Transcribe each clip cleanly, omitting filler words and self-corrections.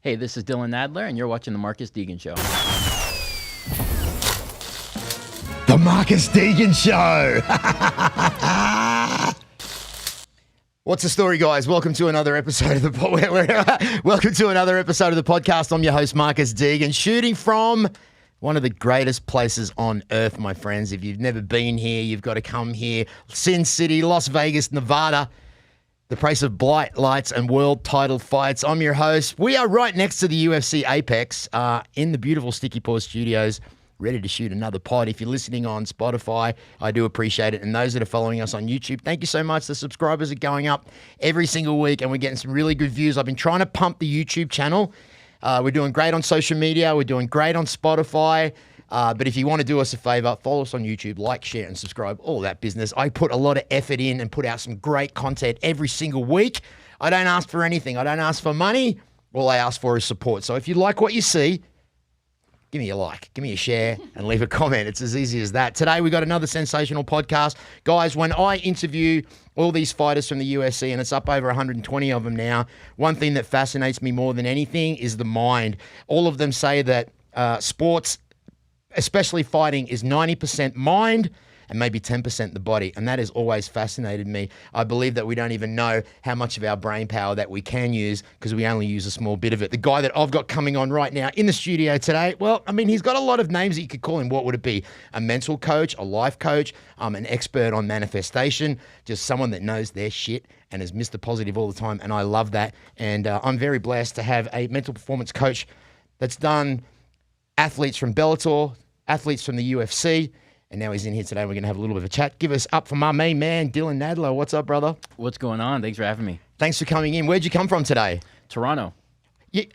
Hey, this is Dylan Nadler, and you're watching The Marcus Deegan Show. The Marcus Deegan Show. What's the story, guys? Welcome to another episode of the podcast. I'm your host, Marcus Deegan, shooting from one of the greatest places on earth, my friends. If you've never been here, you've got to come here. Sin City, Las Vegas, Nevada. The place of blight, lights, and world title fights. I'm your host. We are right next to the UFC Apex in the beautiful Sticky Paw Studios, ready to shoot another pod. If you're listening on Spotify, I do appreciate it. And those that are following us on YouTube, thank you so much. The subscribers are going up every single week, and we're getting some really good views. I've been trying to pump the YouTube channel. We're doing great on social media. We're doing great on Spotify. But if you want to do us a favor, follow us on YouTube, like, share, and subscribe, all that business. I put a lot of effort in and put out some great content every single week. I don't ask for anything. I don't ask for money. All I ask for is support. So if you like what you see, give me a like, give me a share, and leave a comment. It's as easy as that. Today, we got another sensational podcast. Guys, when I interview all these fighters from the UFC, and it's up over 120 of them now, one thing that fascinates me more than anything is the mind. All of them say that sports, especially fighting, is 90% mind and maybe 10% the body. And that has always fascinated me. I believe that we don't even know how much of our brain power that we can use because we only use a small bit of it. The guy that I've got coming on right now in the studio today, well, I mean, he's got a lot of names that you could call him. What would it be? A mental coach, a life coach, an expert on manifestation, just someone that knows their shit and is Mr. Positive all the time. And I love that. And I'm very blessed to have a mental performance coach that's done athletes from Bellator, athletes from the UFC, and now he's in here today. We're going to have a little bit of a chat. Give us up for my main man, Dylan Nadler. What's up, brother? What's going on? Thanks for having me. Thanks for coming in. Where'd you come from today? Toronto.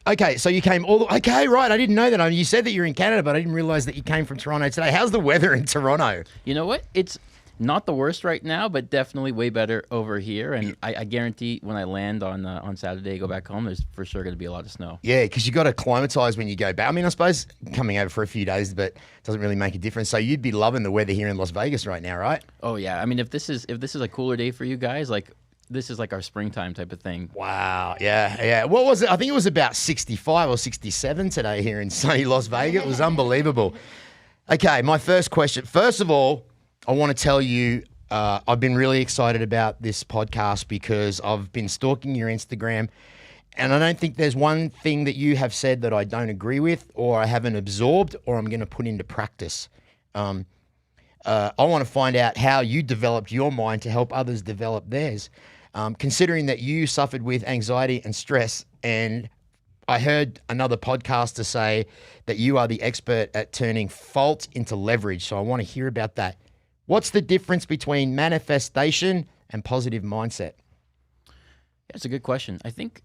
Okay, so you came all the... Okay, right. I didn't know that. I mean, you said that you're in Canada, but I didn't realize that you came from Toronto today. How's the weather in Toronto? You know what? It's not the worst right now, but definitely way better over here. And I guarantee when I land on Saturday, go back home, there's for sure going to be a lot of snow. Yeah, because you got to acclimatise when you go back. I mean, I suppose coming over for a few days, but it doesn't really make a difference. So you'd be loving the weather here in Las Vegas right now, right? Oh yeah. I mean, if this is a cooler day for you guys, like this is like our springtime type of thing. Wow. Yeah. What was it? I think it was about 65 or 67 today here in sunny Las Vegas. It was unbelievable. Okay, my first question. First of all, I want to tell you, I've been really excited about this podcast because I've been stalking your Instagram, and I don't think there's one thing that you have said that I don't agree with or I haven't absorbed or I'm going to put into practice. I want to find out how you developed your mind to help others develop theirs, considering that you suffered with anxiety and stress. And I heard another podcaster say that you are the expert at turning fault into leverage. So I want to hear about that. What's the difference between manifestation and positive mindset? That's a good question. I think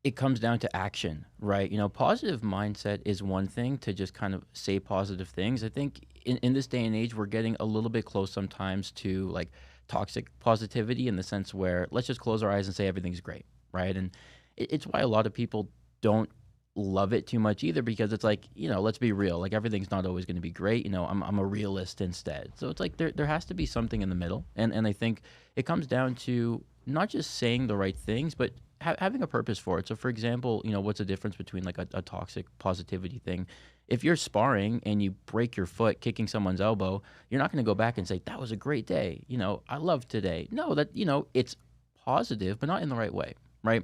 it comes down to action, right? You know, positive mindset is one thing to just kind of say positive things. I think in this day and age, we're getting a little bit close sometimes to like toxic positivity in the sense where let's just close our eyes and say everything's great, right? And it's why a lot of people don't love it too much either, because it's like, you know, let's be real, like everything's not always going to be great. You know, I'm a realist instead. So it's like there has to be something in the middle. And I think it comes down to not just saying the right things, but having a purpose for it. So for example, you know, what's the difference between like a toxic positivity thing? If you're sparring and you break your foot kicking someone's elbow, you're not going to go back and say, that was a great day. You know, I love today. No, that, you know, it's positive, but not in the right way, right?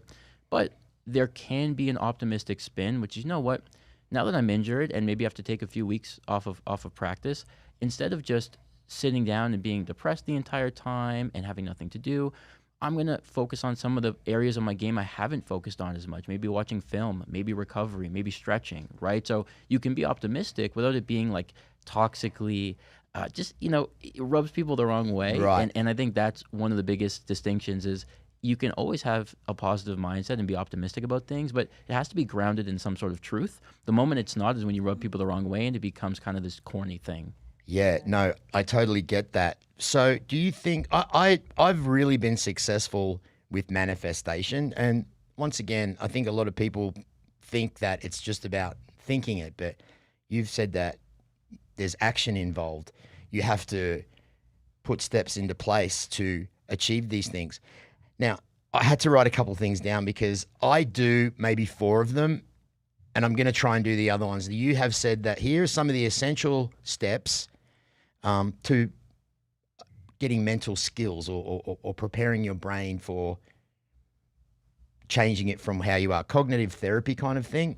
But there can be an optimistic spin, which is, you know what, now that I'm injured and maybe have to take a few weeks off of practice, instead of just sitting down and being depressed the entire time and having nothing to do, I'm going to focus on some of the areas of my game I haven't focused on as much, maybe watching film, maybe recovery, maybe stretching, right? So you can be optimistic without it being like toxically, just, you know, it rubs people the wrong way. Right. And I think that's one of the biggest distinctions is you can always have a positive mindset and be optimistic about things, but it has to be grounded in some sort of truth. The moment it's not is when you rub people the wrong way and it becomes kind of this corny thing. Yeah, no, I totally get that. So do you think, I've really been successful with manifestation. And once again, I think a lot of people think that it's just about thinking it, but you've said that there's action involved. You have to put steps into place to achieve these things. Now, I had to write a couple of things down because I do maybe 4 of them and I'm going to try and do the other ones. You have said that here are some of the essential steps to getting mental skills or preparing your brain for changing it from how you are, cognitive therapy kind of thing.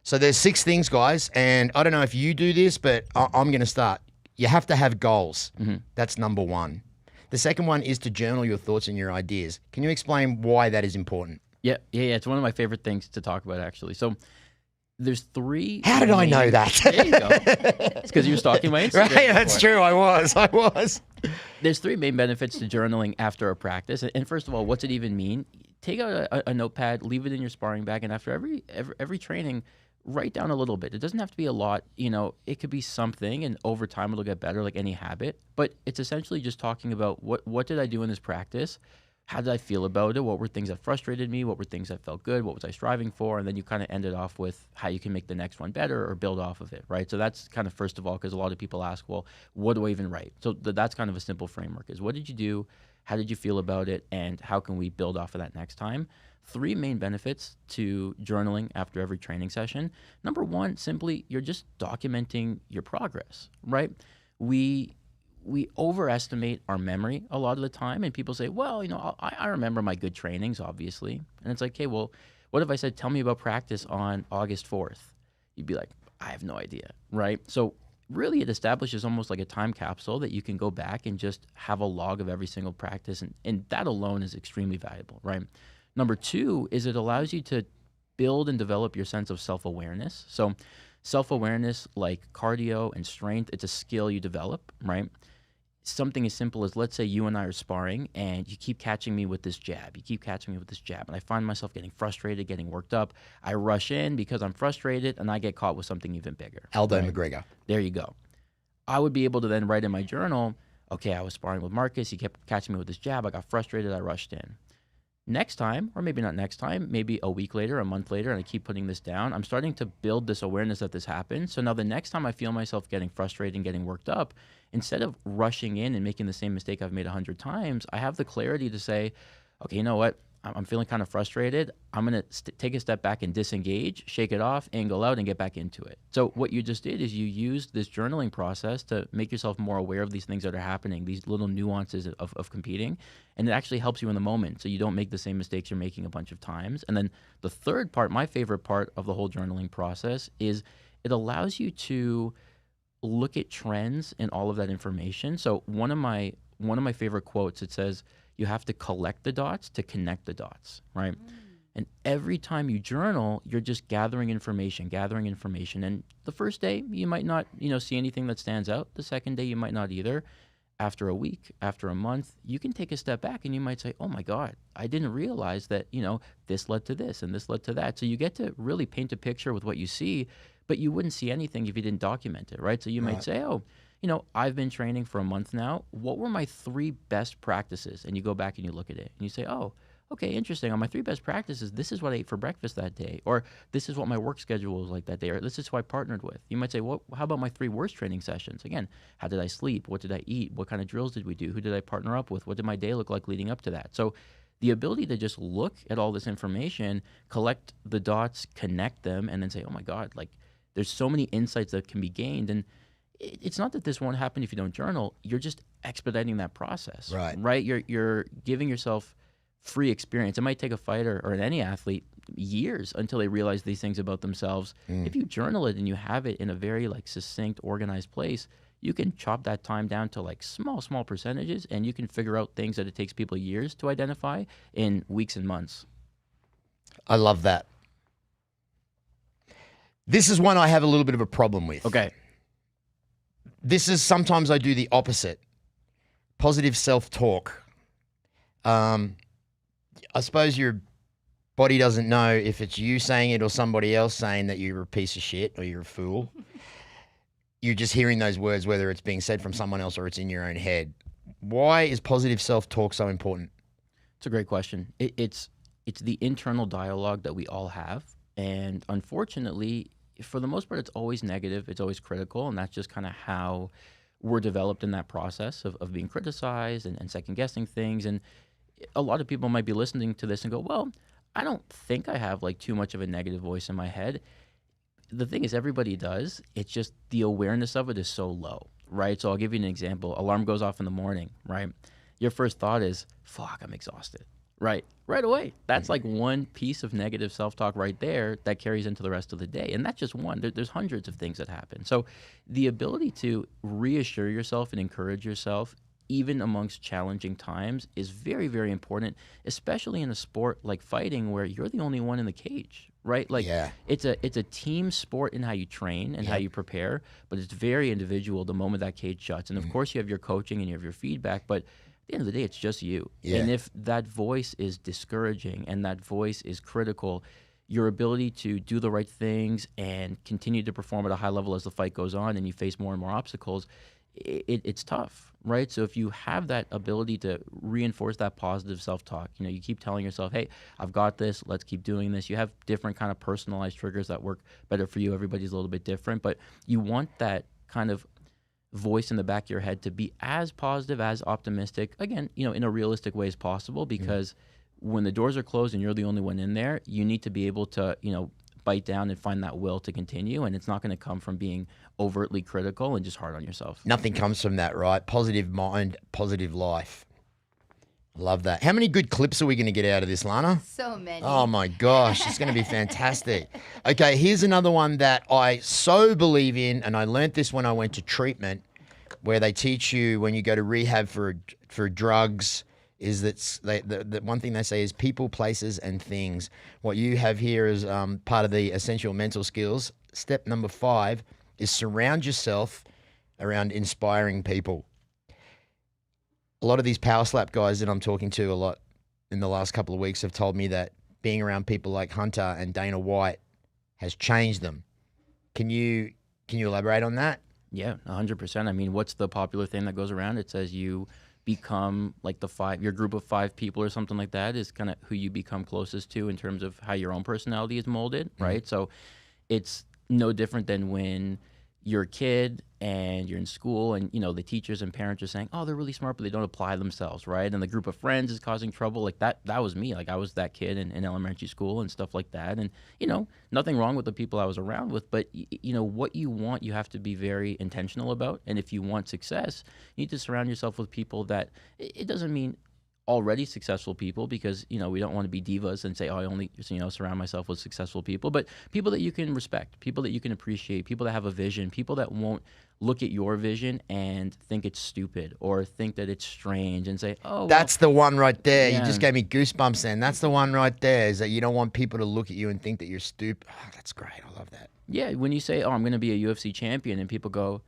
So there's 6 things, guys, and I don't know if you do this, but I'm going to start. You have to have goals. That's number 1. The second one is to journal your thoughts and your ideas. Can you explain why that is important? Yeah. It's one of my favorite things to talk about, actually. So there's 3. How did I know that? There you go. It's because you were stalking my Instagram. Right, that's true. I was. There's 3 main benefits to journaling after a practice. And first of all, what's it even mean? Take out a notepad, leave it in your sparring bag, and after every training, write down a little bit. It doesn't have to be a lot. It could be something, and over time it'll get better, like any habit. But it's essentially just talking about what did I do in this practice? How did I feel about it? What were things that frustrated me? What were things that felt good? What was I striving for? And then you kind of end it off with how you can make the next one better or build off of it, right? So that's kind of first of all, because a lot of people ask, well, what do I even write? So that's kind of a simple framework is what did you do? How did you feel about it? And how can we build off of that next time? 3 main benefits to journaling after every training session. Number 1, simply, you're just documenting your progress, right? We overestimate our memory a lot of the time, and people say, well, I remember my good trainings, obviously. And it's like, okay, well, what if I said, tell me about practice on August 4th? You'd be like, I have no idea, right? So really it establishes almost like a time capsule that you can go back and just have a log of every single practice, and that alone is extremely valuable, right? Number 2 is it allows you to build and develop your sense of self-awareness. So self-awareness, like cardio and strength, it's a skill you develop, right? Something as simple as, let's say you and I are sparring and you keep catching me with this jab. You keep catching me with this jab. And I find myself getting frustrated, getting worked up. I rush in because I'm frustrated and I get caught with something even bigger. Aldo McGregor. There you go. I would be able to then write in my journal, okay, I was sparring with Marcus. He kept catching me with this jab. I got frustrated. I rushed in. Next time, or maybe not next time, maybe a week later, a month later, and I keep putting this down, I'm starting to build this awareness that this happened. So now the next time I feel myself getting frustrated and getting worked up, instead of rushing in and making the same mistake I've made 100 times, I have the clarity to say, okay, you know what? I'm feeling kind of frustrated. I'm going to take a step back and disengage, shake it off, angle out, and get back into it. So what you just did is you used this journaling process to make yourself more aware of these things that are happening, these little nuances of competing, and it actually helps you in the moment so you don't make the same mistakes you're making a bunch of times. And then the third part, my favorite part of the whole journaling process, is it allows you to look at trends in all of that information. So one of my favorite quotes, it says, you have to collect the dots to connect the dots, right? And every time you journal, you're just gathering information. And the first day, you might not, see anything that stands out. The second day, you might not either. After a week, after a month, you can take a step back and you might say, oh my God, I didn't realize that, this led to this and this led to that. So you get to really paint a picture with what you see, but you wouldn't see anything if you didn't document it, right? So you might say, oh, I've been training for a month now. What were my 3 best practices? And you go back and you look at it and you say, oh, okay, interesting. On my 3 best practices, this is what I ate for breakfast that day, or this is what my work schedule was like that day, or this is who I partnered with. You might say, well, how about my 3 worst training sessions? Again, how did I sleep? What did I eat? What kind of drills did we do? Who did I partner up with? What did my day look like leading up to that? So the ability to just look at all this information, collect the dots, connect them, and then say, oh my God, like there's so many insights that can be gained. And it's not that this won't happen if you don't journal. You're just expediting that process, right? You're giving yourself free experience. It might take a fighter or any athlete years until they realize these things about themselves. If you journal it and you have it in a very succinct, organized place, you can chop that time down to small percentages, and you can figure out things that it takes people years to identify in weeks and months. I love that. This is one I have a little bit of a problem with. Okay. This is sometimes I do the opposite. Positive self-talk. I suppose your body doesn't know if it's you saying it or somebody else saying that you're a piece of shit or you're a fool. You're just hearing those words, whether it's being said from someone else or it's in your own head. Why is positive self-talk so important? It's a great question. It's the internal dialogue that we all have. And unfortunately, for the most part, it's always negative. It's always critical. And that's just kind of how we're developed in that process of being criticized and second-guessing things. And a lot of people might be listening to this and go, well, I don't think I have too much of a negative voice in my head. the thing is, everybody does. It's just the awareness of it is so low, right? So I'll give you an example. Alarm goes off in the morning, right? Your first thought is, fuck, I'm exhausted, right? Right away. That's like one piece of negative self-talk right there that carries into the rest of the day. And that's just one. There's hundreds of things that happen. So the ability to reassure yourself and encourage yourself even amongst challenging times is very, very important, especially in a sport like fighting where you're the only one in the cage, right? Like Yeah. it's a team sport in how you train and how you prepare, but it's very individual the moment that cage shuts. And of course you have your coaching and you have your feedback, but at the end of the day, it's just you. Yeah. And if that voice is discouraging and that voice is critical, your ability to do the right things and continue to perform at a high level as the fight goes on and you face more and more obstacles, it's tough, right? So if you have that ability to reinforce that positive self-talk, you keep telling yourself, hey, I've got this, let's keep doing this. You have different kind of personalized triggers that work better for you. Everybody's a little bit different, but you want that kind of voice in the back of your head to be as positive, as optimistic, again, in a realistic way as possible, because when the doors are closed and you're the only one in there, you need to be able to, bite down and find that will to continue. And it's not going to come from being overtly critical and just hard on yourself. Nothing comes from that, right? Positive mind, positive life. Love that. How many good clips are we going to get out of this, Lana? So many. Oh my gosh, it's going to be fantastic. Okay, here's another one that I so believe in, and I learnt this when I went to treatment, where they teach you when you go to rehab for drugs, is that the one thing they say is people, places, and things. What you have here is part of the essential mental skills. Step number 5 is surround yourself around inspiring people. A lot of these power slap guys that I'm talking to a lot in the last couple of weeks have told me that being around people like Hunter and Dana White has changed them. Can you elaborate on that? Yeah, 100%. I mean, what's the popular thing that goes around? It says you become like your group of 5 people or something like that is kind of who you become closest to in terms of how your own personality is molded, right? So it's no different than when you're a kid and you're in school and, the teachers and parents are saying, oh, they're really smart, but they don't apply themselves, right? And the group of friends is causing trouble. Like that was me. Like I was that kid in elementary school and stuff like that. And, nothing wrong with the people I was around with, but, what you want, you have to be very intentional about. And if you want success, you need to surround yourself with people that, it doesn't mean already successful people, because we don't want to be divas and say, oh, I only surround myself with successful people, but people that you can respect, people that you can appreciate, people that have a vision, people that won't look at your vision and think it's stupid or think that it's strange and say, oh, That's the one right there. Yeah. You just gave me goosebumps then. That's the one right there, is that you don't want people to look at you and think that you're stupid. Oh, that's great. I love that. yeah, when you say, oh, I'm going to be a UFC champion, and people go,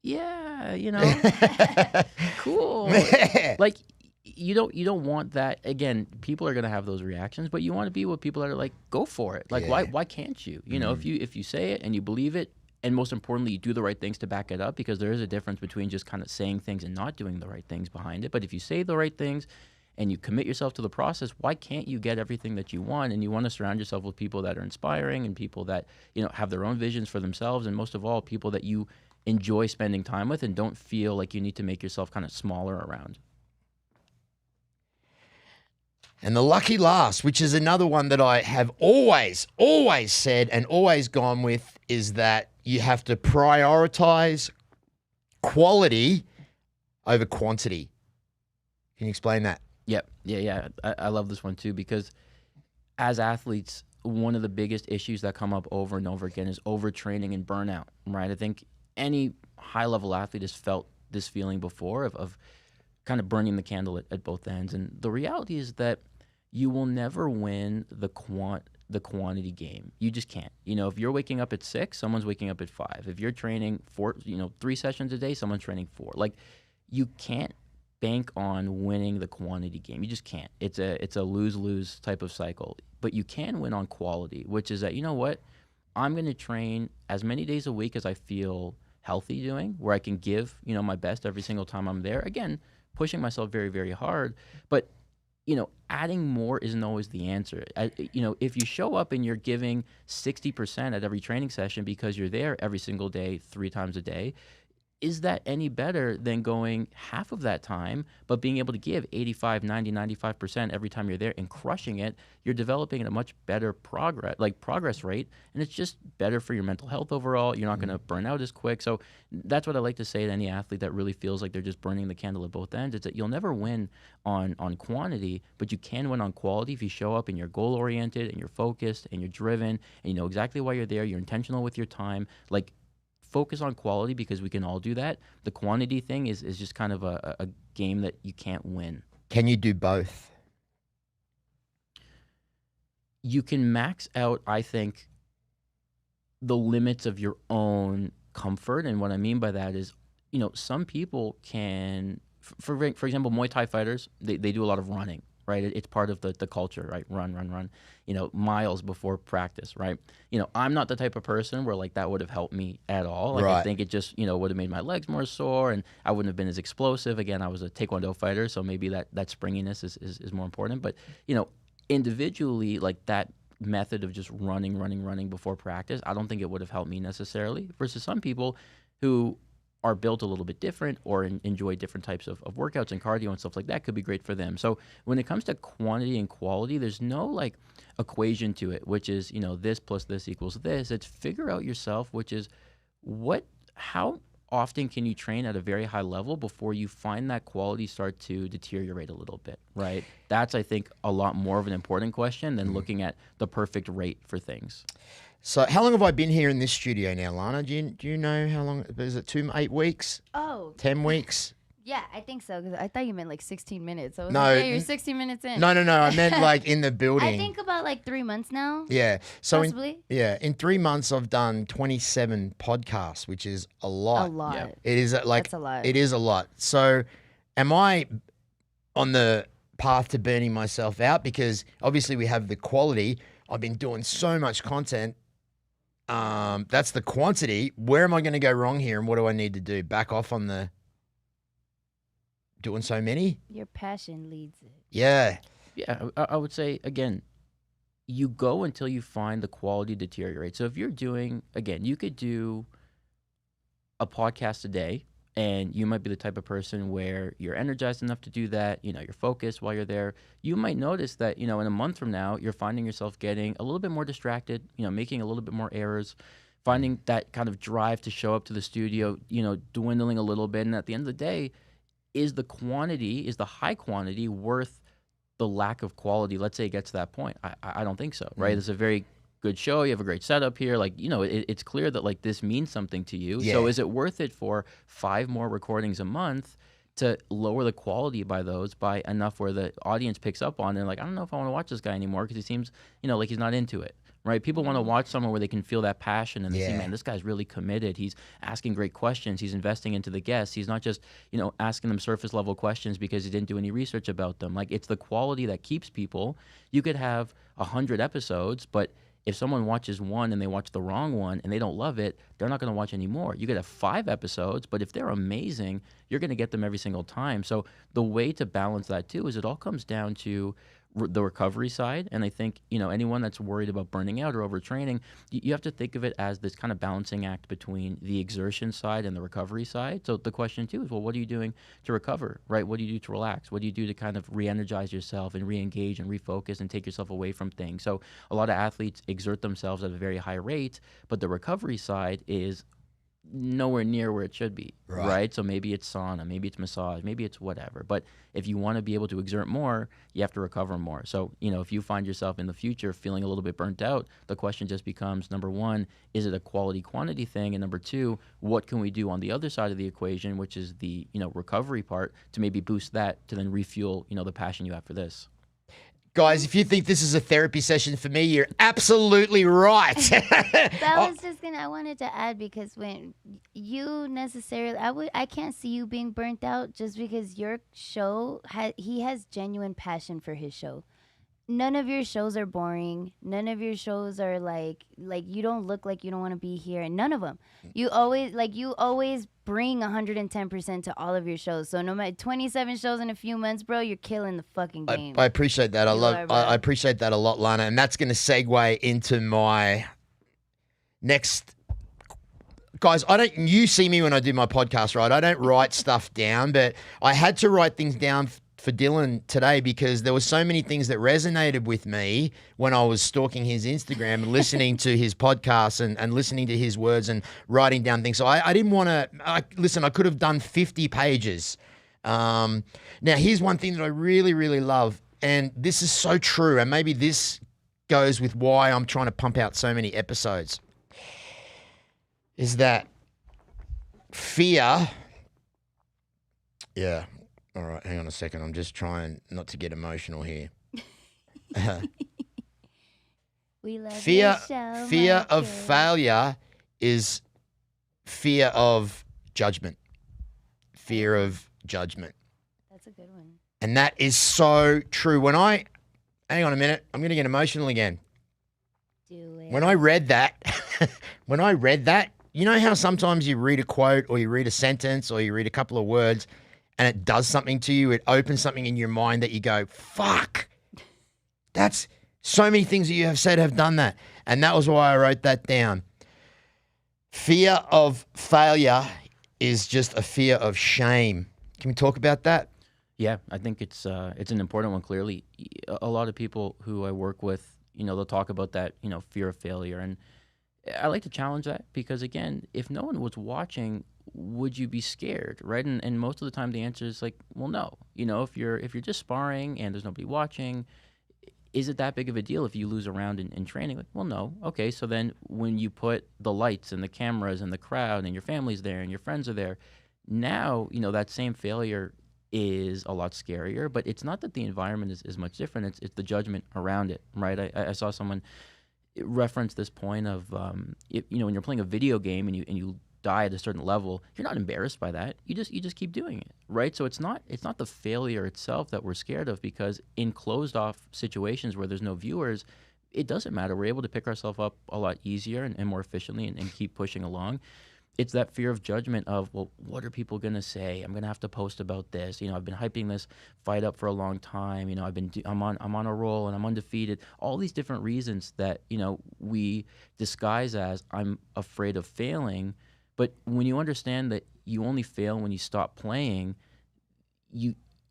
yeah, cool. Like, you don't want that. Again, people are going to have those reactions, but you want to be with people that are like, go for it. Like, why can't you? If you say it and you believe it, and most importantly, you do the right things to back it up, because there is a difference between just kind of saying things and not doing the right things behind it. But if you say the right things and you commit yourself to the process, why can't you get everything that you want? And you want to surround yourself with people that are inspiring and people that, have their own visions for themselves. And most of all, people that you enjoy spending time with and don't feel like you need to make yourself kind of smaller around. And the lucky last, which is another one that I have always said and always gone with, is that you have to prioritize quality over quantity. Can you explain that? Yep. Yeah. I love this one too, because as athletes, one of the biggest issues that come up over and over again is overtraining and burnout, right? I think any high-level athlete has felt this feeling before of kind of burning the candle at both ends. And the reality is that you will never win the quantity game. You just can't. If you're waking up at 6, someone's waking up at 5. If you're training 3 sessions a day, someone's training 4. Like, you can't bank on winning the quantity game. You just can't. It's a lose-lose type of cycle. But you can win on quality, which is that, I'm going to train as many days a week as I feel healthy doing, where I can give, my best every single time I'm there. Again, pushing myself very, very hard. But, adding more isn't always the answer. If you show up and you're giving 60% at every training session because you're there every single day, 3 times a day, is that any better than going half of that time, but being able to give 85, 90, 95% every time you're there and crushing it? You're developing at a much better progress rate, and it's just better for your mental health overall. You're not going to burn out as quick. So that's what I like to say to any athlete that really feels like they're just burning the candle at both ends. It's that you'll never win on quantity, but you can win on quality if you show up and you're goal oriented and you're focused and you're driven and you know exactly why you're there. You're intentional with your time. Like, focus on quality because we can all do that. The quantity thing is just kind of a game that you can't win. Can you do both? You can max out, I think, the limits of your own comfort. And what I mean by that is, you know, some people can, for example, Muay Thai fighters, they do a lot of running, right? It's part of the culture, right? Run, you know, miles before practice, right? You know, I'm not the type of person where like that would have helped me at all. Like I Right. think it just, you know, would have made my legs more sore and I wouldn't have been as explosive. Again, I was a Taekwondo fighter, so maybe that springiness is more important. But, you know, individually, like that method of just running before practice, I don't think it would have helped me necessarily. Versus some people who are built a little bit different or enjoy different types of workouts and cardio and stuff like that could be great for them. So when it comes to quantity and quality, there's no like equation to it, which is, you know, this plus this equals this. It's figure out yourself, which is how often can you train at a very high level before you find that quality start to deteriorate a little bit, right? That's, I think, a lot more of an important question than looking at the perfect rate for things. So how long have I been here in this studio now, Lana? Do you know how long? Is it 8 weeks? Oh, 10 weeks? yeah, I think so. Because I thought you meant like 16 minutes. I was No, like, yeah, you're 16 minutes in. No. I meant like in the building. I think about like 3 months now. Yeah. So Possibly. in 3 months I've done 27 podcasts, which is a lot. A lot. Yeah. It is like That's a lot. It is a lot. So am I on the path to burning myself out? Because obviously we have the quality. I've been doing so much content. That's the quantity. Where am I going to go wrong here, and what do I need to do? Back off on the doing so many? Your passion leads it. Yeah. Yeah, I would say, again, you go until you find the quality deteriorate. So if you're doing, again, you could do a podcast a day, and you might be the type of person where you're energized enough to do that, you know, you're focused while you're there. You might notice that, you know, in a month from now, you're finding yourself getting a little bit more distracted, you know, making a little bit more errors, finding that kind of drive to show up to the studio, you know, dwindling a little bit. And at the end of the day, is the high quantity worth the lack of quality? Let's say it gets to that point. I don't think so, right? It's a very good show. You have a great setup here. Like, you know, it's clear that like this means something to you. Yeah. So is it worth it for 5 more recordings a month to lower the quality by enough where the audience picks up on it and like, I don't know if I want to watch this guy anymore because he seems, you know, like he's not into it. Right? People want to watch someone where they can feel that passion and they see, Yeah. man, this guy's really committed. He's asking great questions. He's investing into the guests. He's not just, you know, asking them surface level questions because he didn't do any research about them. Like, it's the quality that keeps people. You could have 100 episodes, but if someone watches one and they watch the wrong one and they don't love it, they're not going to watch anymore. You could have 5 episodes, but if they're amazing, you're going to get them every single time. So the way to balance that too is it all comes down to the recovery side. And I think, you know, anyone that's worried about burning out or overtraining, you have to think of it as this kind of balancing act between the exertion side and the recovery side. So the question too is, well, what are you doing to recover, right? What do you do to relax? What do you do to kind of re-energize yourself and re-engage and refocus and take yourself away from things? So a lot of athletes exert themselves at a very high rate, but the recovery side is nowhere near where it should be, right? So maybe it's sauna, maybe it's massage, maybe it's whatever. But if you want to be able to exert more, you have to recover more. So, you know, if you find yourself in the future feeling a little bit burnt out, the question just becomes, number one, is it a quality quantity thing? And number two, what can we do on the other side of the equation, which is the, you know, recovery part, to maybe boost that to then refuel, you know, the passion you have for this. Guys, if you think this is a therapy session for me, you're absolutely right. That was just I wanted to add, because when you necessarily, I can't see you being burnt out just because your show, he has genuine passion for his show. None of your shows are boring. None of your shows are like you don't look like you don't want to be here. And none of them. You always bring 110% to all of your shows. So no matter 27 shows in a few months, bro, you're killing the fucking game. I appreciate that. I appreciate that a lot, Lana. And that's going to segue into my next guys, you see me when I do my podcast, right? I don't write stuff down, but I had to write things down for Dylan today because there were so many things that resonated with me when I was stalking his Instagram and listening to his podcasts and listening to his words and writing down things. So I didn't want to, listen, I could have done 50 pages. Now, here's one thing that I really, really love, and this is so true, and maybe this goes with why I'm trying to pump out so many episodes, is that fear. Yeah. All right. Hang on a second. I'm just trying not to get emotional here. We love Fear, your show, fear of Michael. failure is fear of judgment. Fear of judgment. That's a good one. And that is so true. Hang on a minute, I'm going to get emotional again. Do it. When I read that, you know how sometimes you read a quote or you read a sentence or you read a couple of words and it does something to you, it opens something in your mind that you go, fuck, that's so many things that you have said have done that. And that was why I wrote that down. Fear of failure is just a fear of shame. Can we talk about that? Yeah, I think it's an important one. Clearly, a lot of people who I work with, they'll talk about that, fear of failure, and I like to challenge that because again, if no one was watching, would you be scared, right? And most of the time, the answer is like, well, no. If you're just sparring and there's nobody watching, is it that big of a deal if you lose a round in training? Like, well, no. Okay, so then when you put the lights and the cameras and the crowd and your family's there and your friends are there, now that same failure is a lot scarier, but it's not that the environment is much different. It's the judgment around it, right? I saw someone reference this point of, when you're playing a video game and you die at a certain level, you're not embarrassed by that. You just keep doing it, right? So it's not the failure itself that we're scared of, because in closed off situations where there's no viewers, it doesn't matter. We're able to pick ourselves up a lot easier and more efficiently and keep pushing along. It's that fear of judgment of, well, what are people going to say? I'm going to have to post about this. I've been hyping this fight up for a long time. I'm on a roll and I'm undefeated. All these different reasons that, we disguise as I'm afraid of failing. But when you understand that you only fail when you stop playing,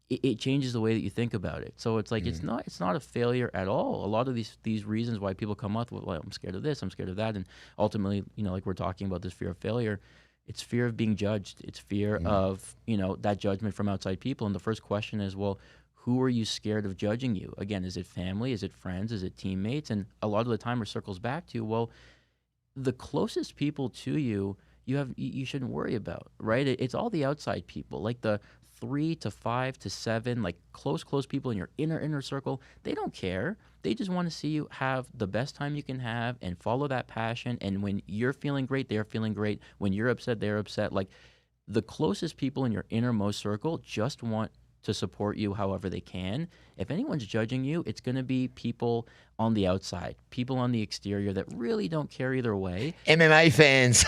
it changes the way that you think about it. So it's like it's not a failure at all. A lot of these reasons why people come up with, well, I'm scared of this, I'm scared of that, and ultimately, like we're talking about this fear of failure, it's fear of being judged. It's fear of that judgment from outside people. And the first question is, well, who are you scared of judging you? Again, is it family? Is it friends? Is it teammates? And a lot of the time, it circles back to, well, the closest people to you, you shouldn't worry about, right? It's all the outside people, like the 3 to 5 to 7, like close people in your inner circle. They don't care. They just want to see you have the best time you can have and follow that passion. And when you're feeling great, they're feeling great. When you're upset, they're upset. Like the closest people in your innermost circle just want to support you however they can. If anyone's judging you, it's going to be people on the outside, people on the exterior that really don't care either way. MMA fans.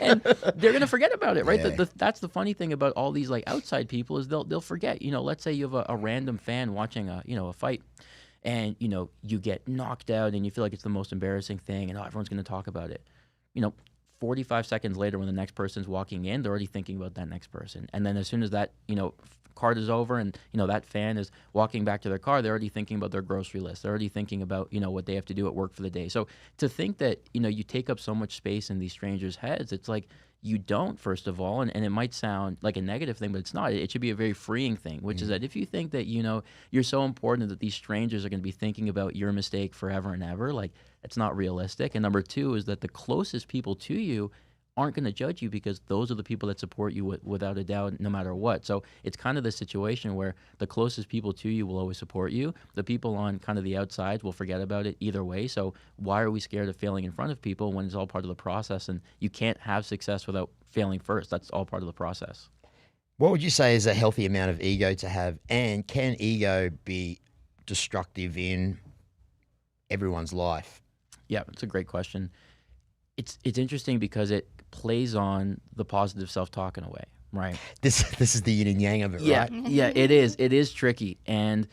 And they're going to forget about it, right? Yeah. That's the funny thing about all these like outside people is they'll forget. Let's say you have a random fan watching a fight, and you get knocked out and you feel like it's the most embarrassing thing, and everyone's going to talk about it. 45 seconds later, when the next person's walking in, they're already thinking about that next person. And then as soon as that, card is over and, that fan is walking back to their car, they're already thinking about their grocery list. They're already thinking about, what they have to do at work for the day. So to think that, you take up so much space in these strangers' heads, it's like you don't, first of all, and it might sound like a negative thing, but it's not. It should be a very freeing thing, which is that if you think that, you're so important that these strangers are going to be thinking about your mistake forever and ever, like, it's not realistic. And number two is that the closest people to you aren't going to judge you, because those are the people that support you without a doubt, no matter what. So it's kind of the situation where the closest people to you will always support you. The people on kind of the outside will forget about it either way. So why are we scared of failing in front of people when it's all part of the process? And you can't have success without failing first. That's all part of the process. What would you say is a healthy amount of ego to have? And can ego be destructive in everyone's life? Yeah, it's a great question. It's interesting because it plays on the positive self-talk in a way, right? This is the yin and yang of it, right? Yeah, it is. It is tricky. And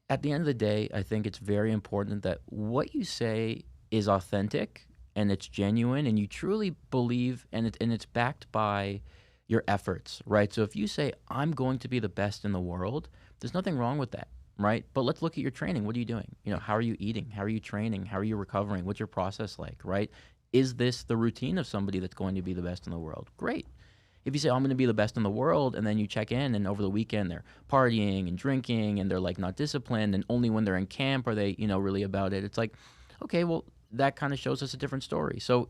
at the end of the day, I think it's very important that what you say is authentic and it's genuine and you truly believe and it's backed by your efforts, right? So if you say I'm going to be the best in the world, there's nothing wrong with that, right? But let's look at your training. What are you doing? How are you eating? How are you training? How are you recovering? What's your process like, right? Is this the routine of somebody that's going to be the best in the world? Great. If you say, I'm going to be the best in the world, and then you check in, and over the weekend they're partying and drinking, and they're like not disciplined, and only when they're in camp are they, really about it. It's like, okay, well, that kind of shows us a different story. So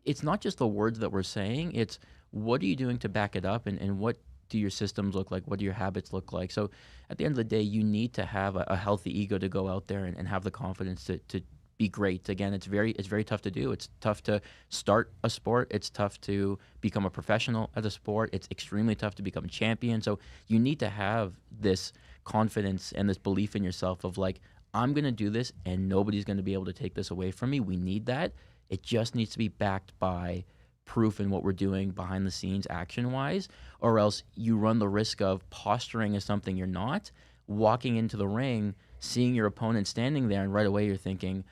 it's not just the words that we're saying, it's what are you doing to back it up, and what do your systems look like? What do your habits look like? So at the end of the day, you need to have a healthy ego to go out there and have the confidence to be great. Again, it's very tough to do. It's tough to start a sport. It's tough to become a professional at a sport. It's extremely tough to become a champion. So you need to have this confidence and this belief in yourself of like, I'm going to do this and nobody's going to be able to take this away from me. We need that. It just needs to be backed by proof in what we're doing behind the scenes action wise, or else you run the risk of posturing as something you're not, walking into the ring, seeing your opponent standing there, and right away you're thinking,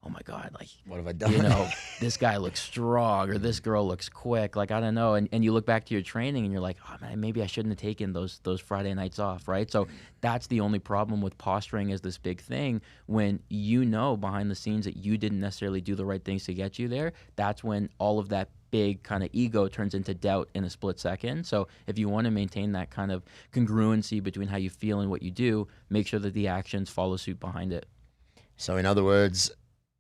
oh my God, like, What have I done? This guy looks strong or this girl looks quick. Like, I don't know. And you look back to your training and you're like, oh man, maybe I shouldn't have taken those Friday nights off, right? So that's the only problem with posturing as this big thing. When behind the scenes that you didn't necessarily do the right things to get you there, that's when all of that big kind of ego turns into doubt in a split second. So if you want to maintain that kind of congruency between how you feel and what you do, make sure that the actions follow suit behind it. So in other words,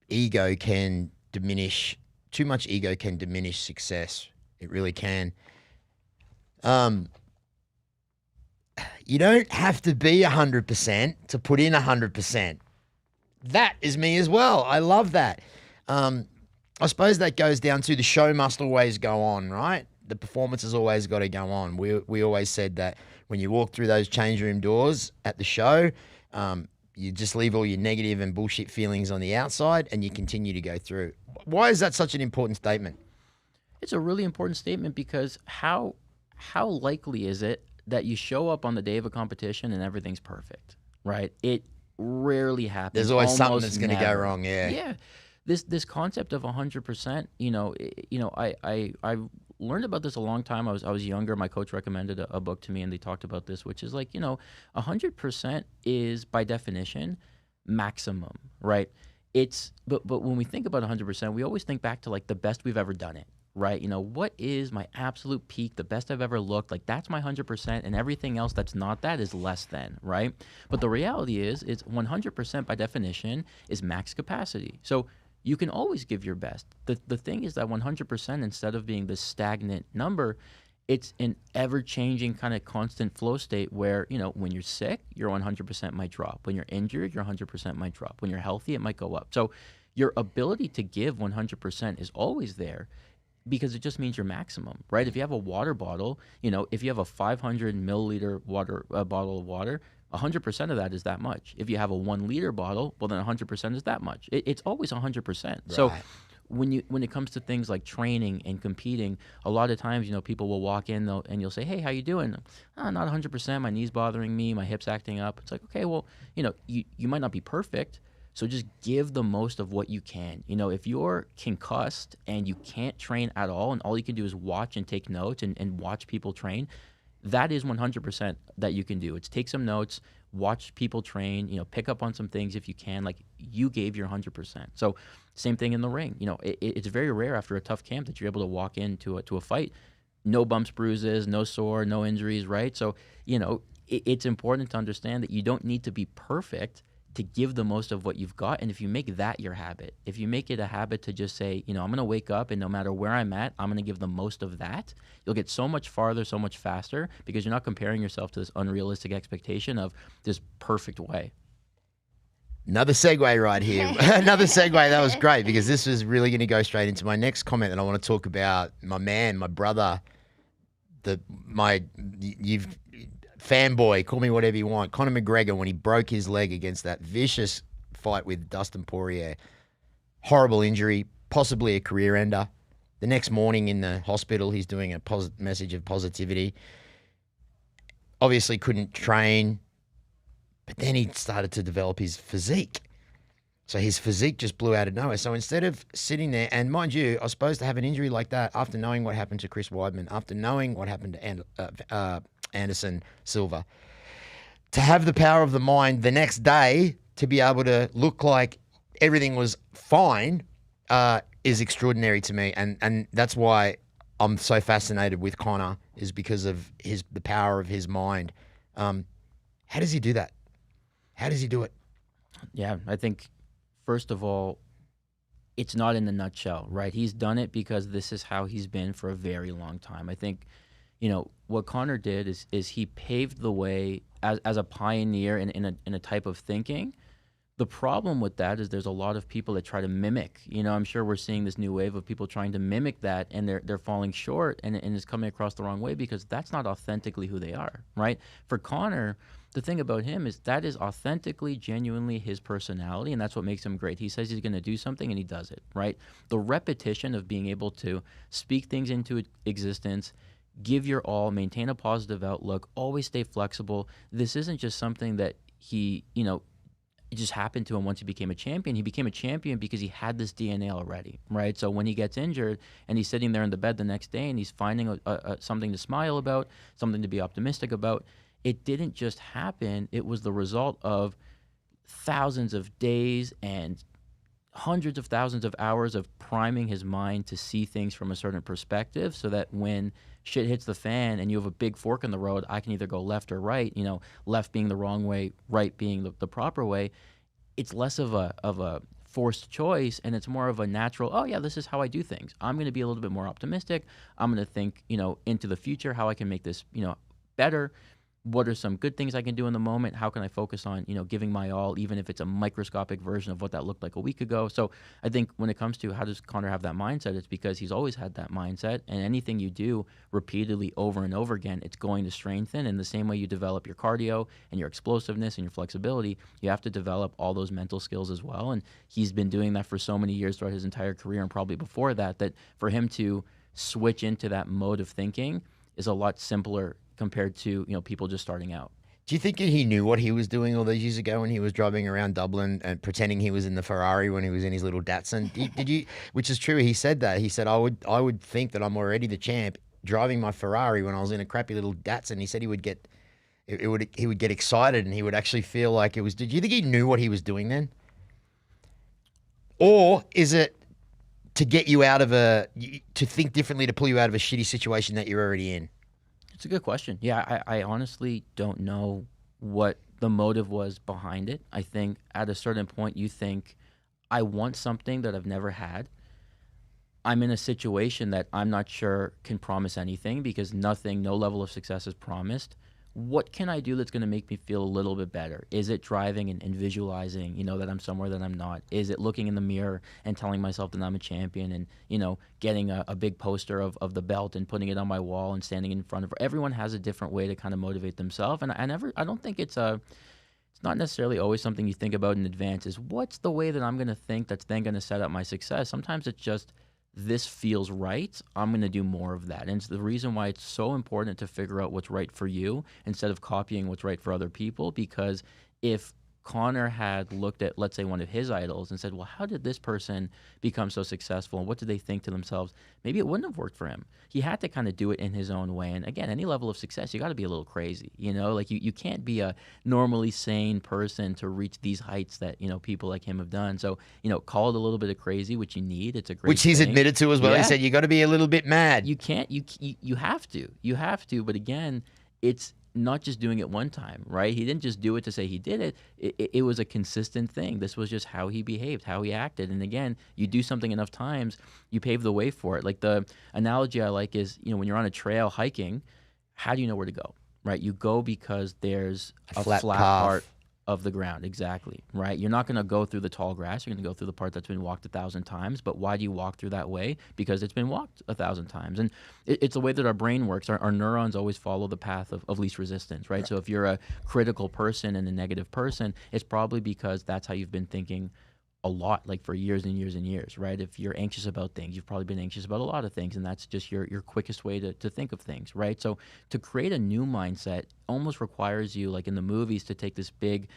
ego can diminish, too much ego can diminish success. It really can. You don't have to be 100% to put in 100%. That is me as well. I love that. I suppose that goes down to the show must always go on, right? The performance has always got to go on. We always said that when you walk through those change room doors at the show, you just leave all your negative and bullshit feelings on the outside and you continue to go through. Why is that such an important statement? It's a really important statement because how likely is it that you show up on the day of a competition and everything's perfect, right? It rarely happens. There's always something almost that's going to go never. wrong, yeah. Yeah. This concept of 100%, I learned about this a long time. I was younger. My coach recommended a book to me, and they talked about this, which is like, 100% is by definition maximum, right? But when we think about 100%, we always think back to like the best we've ever done it, right? What is my absolute peak, the best I've ever looked? Like that's my 100%, and everything else that's not that is less than, right? But the reality is, it's 100% by definition is max capacity. So you can always give your best. The thing is that 100%, instead of being this stagnant number, it's an ever-changing kind of constant flow state where, when you're sick, your 100% might drop. When you're injured, your 100% might drop. When you're healthy, it might go up. So your ability to give 100% is always there because it just means your maximum, right? If you have a water bottle, if you have a 500 milliliter bottle of water, 100% of that is that much. If you have a 1 liter bottle, well, then 100% is that much. It's always 100%. Right. So when it comes to things like training and competing, a lot of times, people will walk in and you'll say, hey, how you doing? Oh, not 100%. My knee's bothering me. My hip's acting up. It's like, okay, well, you might not be perfect. So just give the most of what you can. If you're concussed and you can't train at all and all you can do is watch and take notes and watch people train, that is 100% that you can do. It's take some notes, watch people train, pick up on some things if you can. Like you gave your 100%. So same thing in the ring. It's very rare after a tough camp that you're able to walk into a fight, no bumps, bruises, no sore, no injuries, right? So, it's important to understand that you don't need to be perfect to give the most of what you've got. And if you make that your habit, if you make it a habit to just say, I'm going to wake up and no matter where I'm at, I'm going to give the most of that, you'll get so much farther, so much faster because you're not comparing yourself to this unrealistic expectation of this perfect way. Another segue right here. Another segue. That was great because this is really going to go straight into my next comment that I want to talk about. My man, my brother, you've fanboy, call me whatever you want. Conor McGregor, when he broke his leg against that vicious fight with Dustin Poirier, horrible injury, possibly a career ender. The next morning in the hospital, he's doing a message of positivity. Obviously couldn't train, but then he started to develop his physique. So his physique just blew out of nowhere. So instead of sitting there, and mind you, I was supposed to have an injury like that after knowing what happened to Chris Weidman, after knowing what happened to Anderson Silva, to have the power of the mind the next day to be able to look like everything was fine is extraordinary to me. And that's why I'm so fascinated with Connor, is because of the power of his mind. How does he do that? How does he do it? Yeah, I think first of all, it's not in a nutshell, right? He's done it because this is how he's been for a very long time. I think, what Connor did is he paved the way as a pioneer in a type of thinking. The problem with that is there's a lot of people that try to mimic. I'm sure we're seeing this new wave of people trying to mimic that, and they're falling short, and it's coming across the wrong way because that's not authentically who they are, right? For Connor, the thing about him is that is authentically, genuinely his personality, and that's what makes him great. He says he's going to do something, and he does it, right? The repetition of being able to speak things into existence, give your all, maintain a positive outlook, always stay flexible. This isn't just something that he, it just happened to him once he became a champion. He became a champion because he had this DNA already, right? So when he gets injured and he's sitting there in the bed the next day and he's finding something to smile about, something to be optimistic about, it didn't just happen. It was the result of thousands of days and hundreds of thousands of hours of priming his mind to see things from a certain perspective, so that when shit hits the fan and you have a big fork in the road, I can either go left or right, left being the wrong way, right being the proper way. It's less of a forced choice, and it's more of a natural, oh yeah, this is how I do things. I'm going to be a little bit more optimistic. I'm going to think, into the future, how I can make this, better. What are some good things I can do in the moment? How can I focus on, giving my all, even if it's a microscopic version of what that looked like a week ago? So I think when it comes to how does Connor have that mindset, it's because he's always had that mindset, and anything you do repeatedly over and over again, it's going to strengthen. In the same way you develop your cardio and your explosiveness and your flexibility, you have to develop all those mental skills as well. And he's been doing that for so many years throughout his entire career, and probably before that, that for him to switch into that mode of thinking is a lot simpler compared to people just starting out. Do you think he knew what he was doing all those years ago when he was driving around Dublin and pretending he was in the Ferrari when he was in his little Datsun? Did you? Which is true. He said that. He said, I would think that I'm already the champ driving my Ferrari when I was in a crappy little Datsun. He said he would get excited and he would actually feel like it was. Did you think he knew what he was doing then? Or is it to get you out of to think differently, to pull you out of a shitty situation that you're already in? It's a good question. Yeah, I honestly don't know what the motive was behind it. I think at a certain point you think, I want something that I've never had. I'm in a situation that I'm not sure can promise anything because no level of success is promised. What can I do that's going to make me feel a little bit better? Is it driving and visualizing, that I'm somewhere that I'm not? Is it looking in the mirror and telling myself that I'm a champion and, getting a big poster of the belt and putting it on my wall and standing in front of everyone has a different way to kind of motivate themselves. And I don't think it's not necessarily always something you think about in advance is what's the way that I'm going to think that's then going to set up my success. Sometimes it's just, this feels right, I'm going to do more of that. And it's the reason why it's so important to figure out what's right for you instead of copying what's right for other people. Because if Connor had looked at, let's say, one of his idols and said, well, how did this person become so successful? And what did they think to themselves? Maybe it wouldn't have worked for him. He had to kind of do it in his own way. And again, any level of success, you got to be a little crazy, like you can't be a normally sane person to reach these heights that, people like him have done. So, call it a little bit of crazy, which you need. It's a great Which he's thing. admitted to as well. Yeah. He said, you got to be a little bit mad. You can't, you have to. But again, it's not just doing it one time, right? He didn't just do it to say he did it. It was a consistent thing. This was just how he behaved, how he acted. And again, you do something enough times, you pave the way for it. Like the analogy I like is, when you're on a trail hiking, how do you know where to go, right? You go because there's a flat part of the ground. Exactly, right? You're not going to go through the tall grass. You're going to go through the part that's been walked 1,000 times. But why do you walk through that way? Because it's been walked 1,000 times. And it's the way that our brain works. Our neurons always follow the path of least resistance, right? So if you're a critical person and a negative person, it's probably because that's how you've been thinking a lot, like for years and years and years, right? If you're anxious about things, you've probably been anxious about a lot of things, and that's just your quickest way to think of things, right? So to create a new mindset almost requires you, like in the movies, to take this big,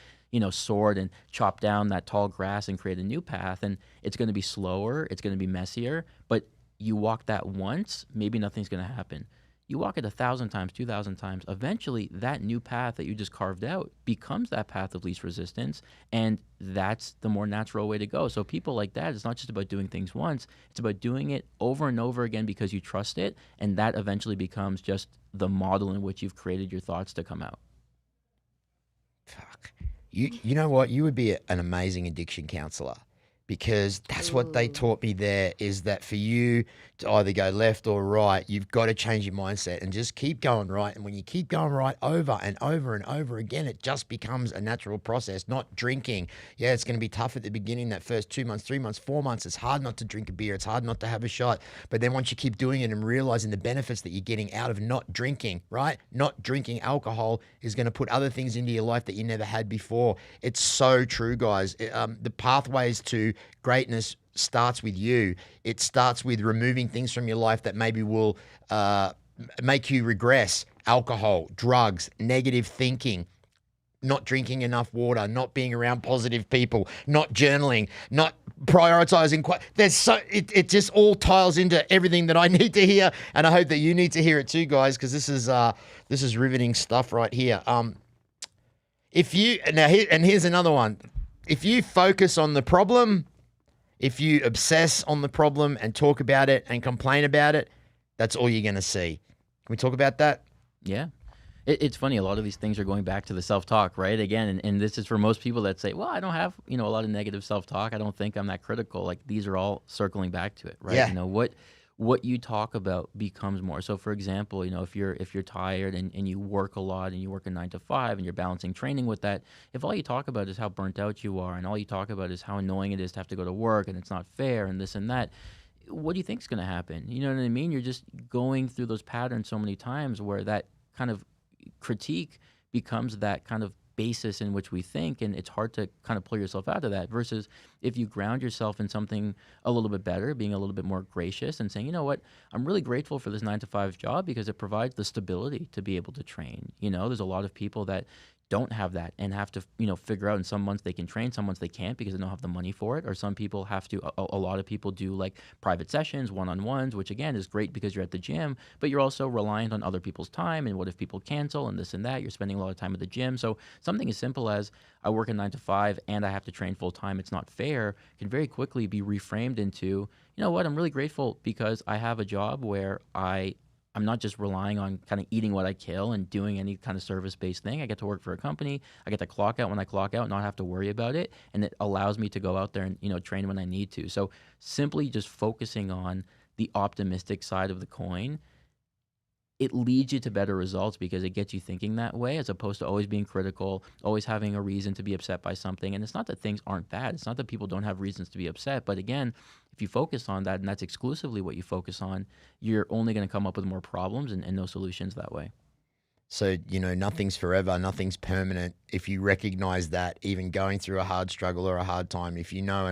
sword and chop down that tall grass and create a new path. And it's going to be slower, it's going to be messier, but you walk that once, maybe nothing's going to happen. You walk it 1,000 times, 2,000 times, eventually that new path that you just carved out becomes that path of least resistance. And that's the more natural way to go. So people like that, it's not just about doing things once, it's about doing it over and over again because you trust it. And that eventually becomes just the model in which you've created your thoughts to come out. Fuck. You know what? You would be an amazing addiction counselor, because that's what they Ooh. taught me there, is that for you to either go left or right, you've got to change your mindset and just keep going right. And when you keep going right over and over and over again, it just becomes a natural process. Not drinking. Yeah, it's going to be tough at the beginning, that first 2 months, 3 months, 4 months. It's hard not to drink a beer. It's hard not to have a shot. But then once you keep doing it and realizing the benefits that you're getting out of not drinking, right? Not drinking alcohol is going to put other things into your life that you never had before. It's so true, guys. The pathways to greatness starts with you. It starts with removing things from your life that maybe will make you regress. Alcohol, drugs, negative thinking, not drinking enough water, not being around positive people, not journaling, not prioritizing. It just all tiles into everything that I need to hear, and I hope that you need to hear it too, guys, because this is riveting stuff right here. Here's another one. If you focus on the problem, if you obsess on the problem and talk about it and complain about it, that's all you're going to see. Can we talk about that? Yeah. It's funny. A lot of these things are going back to the self-talk, right? Again, and this is for most people that say, well, I don't have, a lot of negative self-talk. I don't think I'm that critical. Like, these are all circling back to it, right? Yeah. What you talk about becomes more. So for example, if you're tired and you work a lot and you work a 9 to 5 and you're balancing training with that, if all you talk about is how burnt out you are and all you talk about is how annoying it is to have to go to work and it's not fair and this and that, what do you think is going to happen? You know what I mean? You're just going through those patterns so many times where that kind of critique becomes that kind of basis in which we think, and it's hard to kind of pull yourself out of that. Versus if you ground yourself in something a little bit better, being a little bit more gracious and saying, you know what, I'm really grateful for this 9 to 5 job because it provides the stability to be able to train. There's a lot of people that don't have that and have to figure out, in some months they can train, some months they can't because they don't have the money for it, or some people have to a lot of people do like private sessions, one-on-ones, which again is great because you're at the gym, but you're also reliant on other people's time, and what if people cancel and this and that, you're spending a lot of time at the gym. So something as simple as I work a 9 to 5 and I have to train full time, it's not fair, can very quickly be reframed into, you know what, I'm really grateful because I have a job where I'm not just relying on kind of eating what I kill and doing any kind of service-based thing. I get to work for a company. I get to clock out when I clock out, not have to worry about it. And it allows me to go out there and, train when I need to. So simply just focusing on the optimistic side of the coin, it leads you to better results because it gets you thinking that way, as opposed to always being critical, always having a reason to be upset by something. And it's not that things aren't bad. It's not that people don't have reasons to be upset. But again, if you focus on that, and that's exclusively what you focus on, you're only going to come up with more problems and no solutions that way. So, nothing's forever, nothing's permanent. If you recognize that, even going through a hard struggle or a hard time, if you know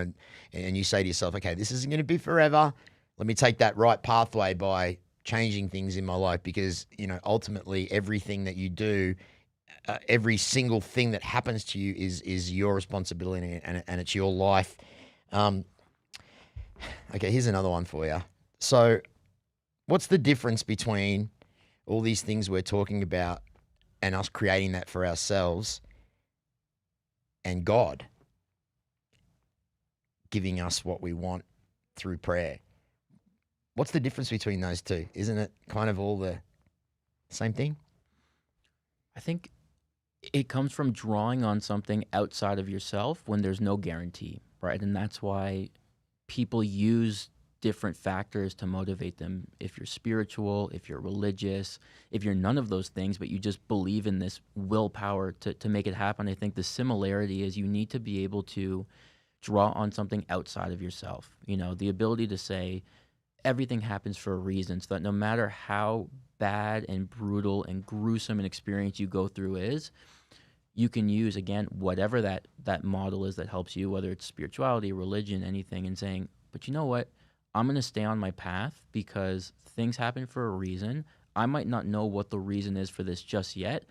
and you say to yourself, okay, this isn't going to be forever, let me take that right pathway by changing things in my life, because, ultimately everything that you do, every single thing that happens to you is your responsibility, and it's your life. Okay, here's another one for you. So what's the difference between all these things we're talking about and us creating that for ourselves and God giving us what we want through prayer? What's the difference between those two? Isn't it kind of all the same thing? I think it comes from drawing on something outside of yourself when there's no guarantee, right? And that's why people use different factors to motivate them. If you're spiritual, if you're religious, if you're none of those things, but you just believe in this willpower to make it happen, I think the similarity is you need to be able to draw on something outside of yourself. The ability to say everything happens for a reason, so that no matter how bad and brutal and gruesome an experience you go through is, you can use, again, whatever that model is that helps you, whether it's spirituality, religion, anything, and saying, but you know what? I'm going to stay on my path because things happen for a reason. I might not know what the reason is for this just yet,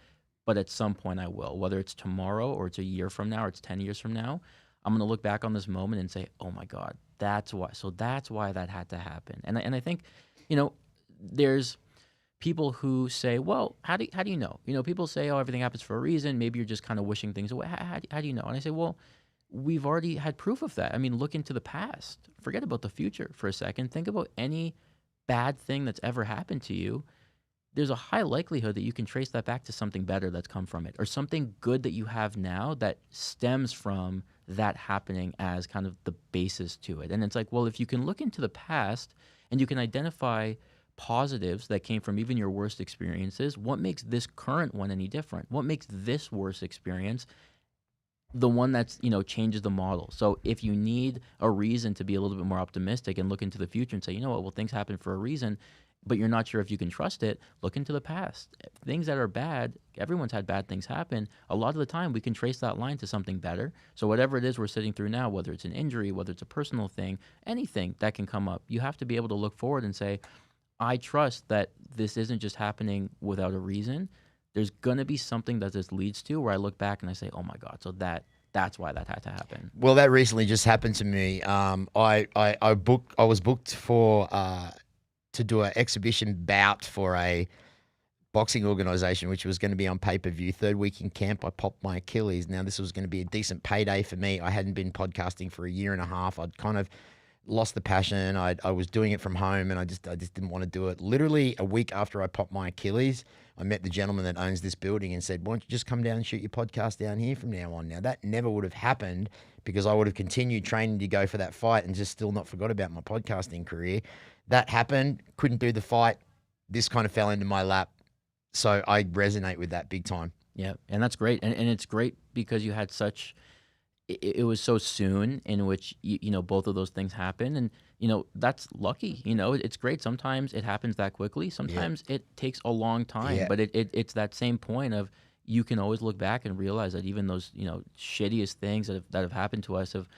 but at some point I will. Whether it's tomorrow or it's a year from now or it's 10 years from now, I'm gonna look back on this moment and say, "Oh my God, that's why." So that's why that had to happen. And I think, you know, there's people who say, "Well, how do you know?" You know, people say, "Oh, everything happens for a reason. Maybe you're just kind of wishing things away." How do you know? And I say, "Well, we've already had proof of that. I mean, look into the past. Forget about the future for a second. Think about any bad thing that's ever happened to you. There's a high likelihood that you can trace that back to something better that's come from it, or something good that you have now that stems from that happening as kind of the basis to it." And it's like, well, if you can look into the past and you can identify positives that came from even your worst experiences, what makes this current one any different? What makes this worst experience the one that's, changes the model? So if you need a reason to be a little bit more optimistic and look into the future and say, you know what, well, things happen for a reason, but you're not sure if you can trust it, look into the past. Things that are bad, everyone's had bad things happen. A lot of the time we can trace that line to something better. So whatever it is we're sitting through now, whether it's an injury, whether it's a personal thing, anything that can come up, you have to be able to look forward and say, I trust that this isn't just happening without a reason. There's gonna be something that this leads to where I look back and I say, "Oh my God!" So that's why that had to happen. Well, that recently just happened to me. I was booked for to do an exhibition bout for a boxing organization, which was going to be on pay-per-view. Third week in camp, I popped my Achilles. Now, this was going to be a decent payday for me. I hadn't been podcasting for a year and a half. I'd kind of lost the passion. I was doing it from home, and I just didn't want to do it. Literally a week after I popped my Achilles, I met the gentleman that owns this building and said, "Why don't you just come down and shoot your podcast down here from now on?" Now, that never would have happened because I would have continued training to go for that fight and just still not forgot about my podcasting career. That happened. Couldn't do the fight. This kind of fell into my lap. So I resonate with that big time. Yeah, and that's great. And it's great because you had such it was so soon in which both of those things happen, and that's lucky. It's great. Sometimes it happens that quickly. Sometimes it takes a long time. Yeah. But it's that same point of you can always look back and realize that even those shittiest things that have happened to us have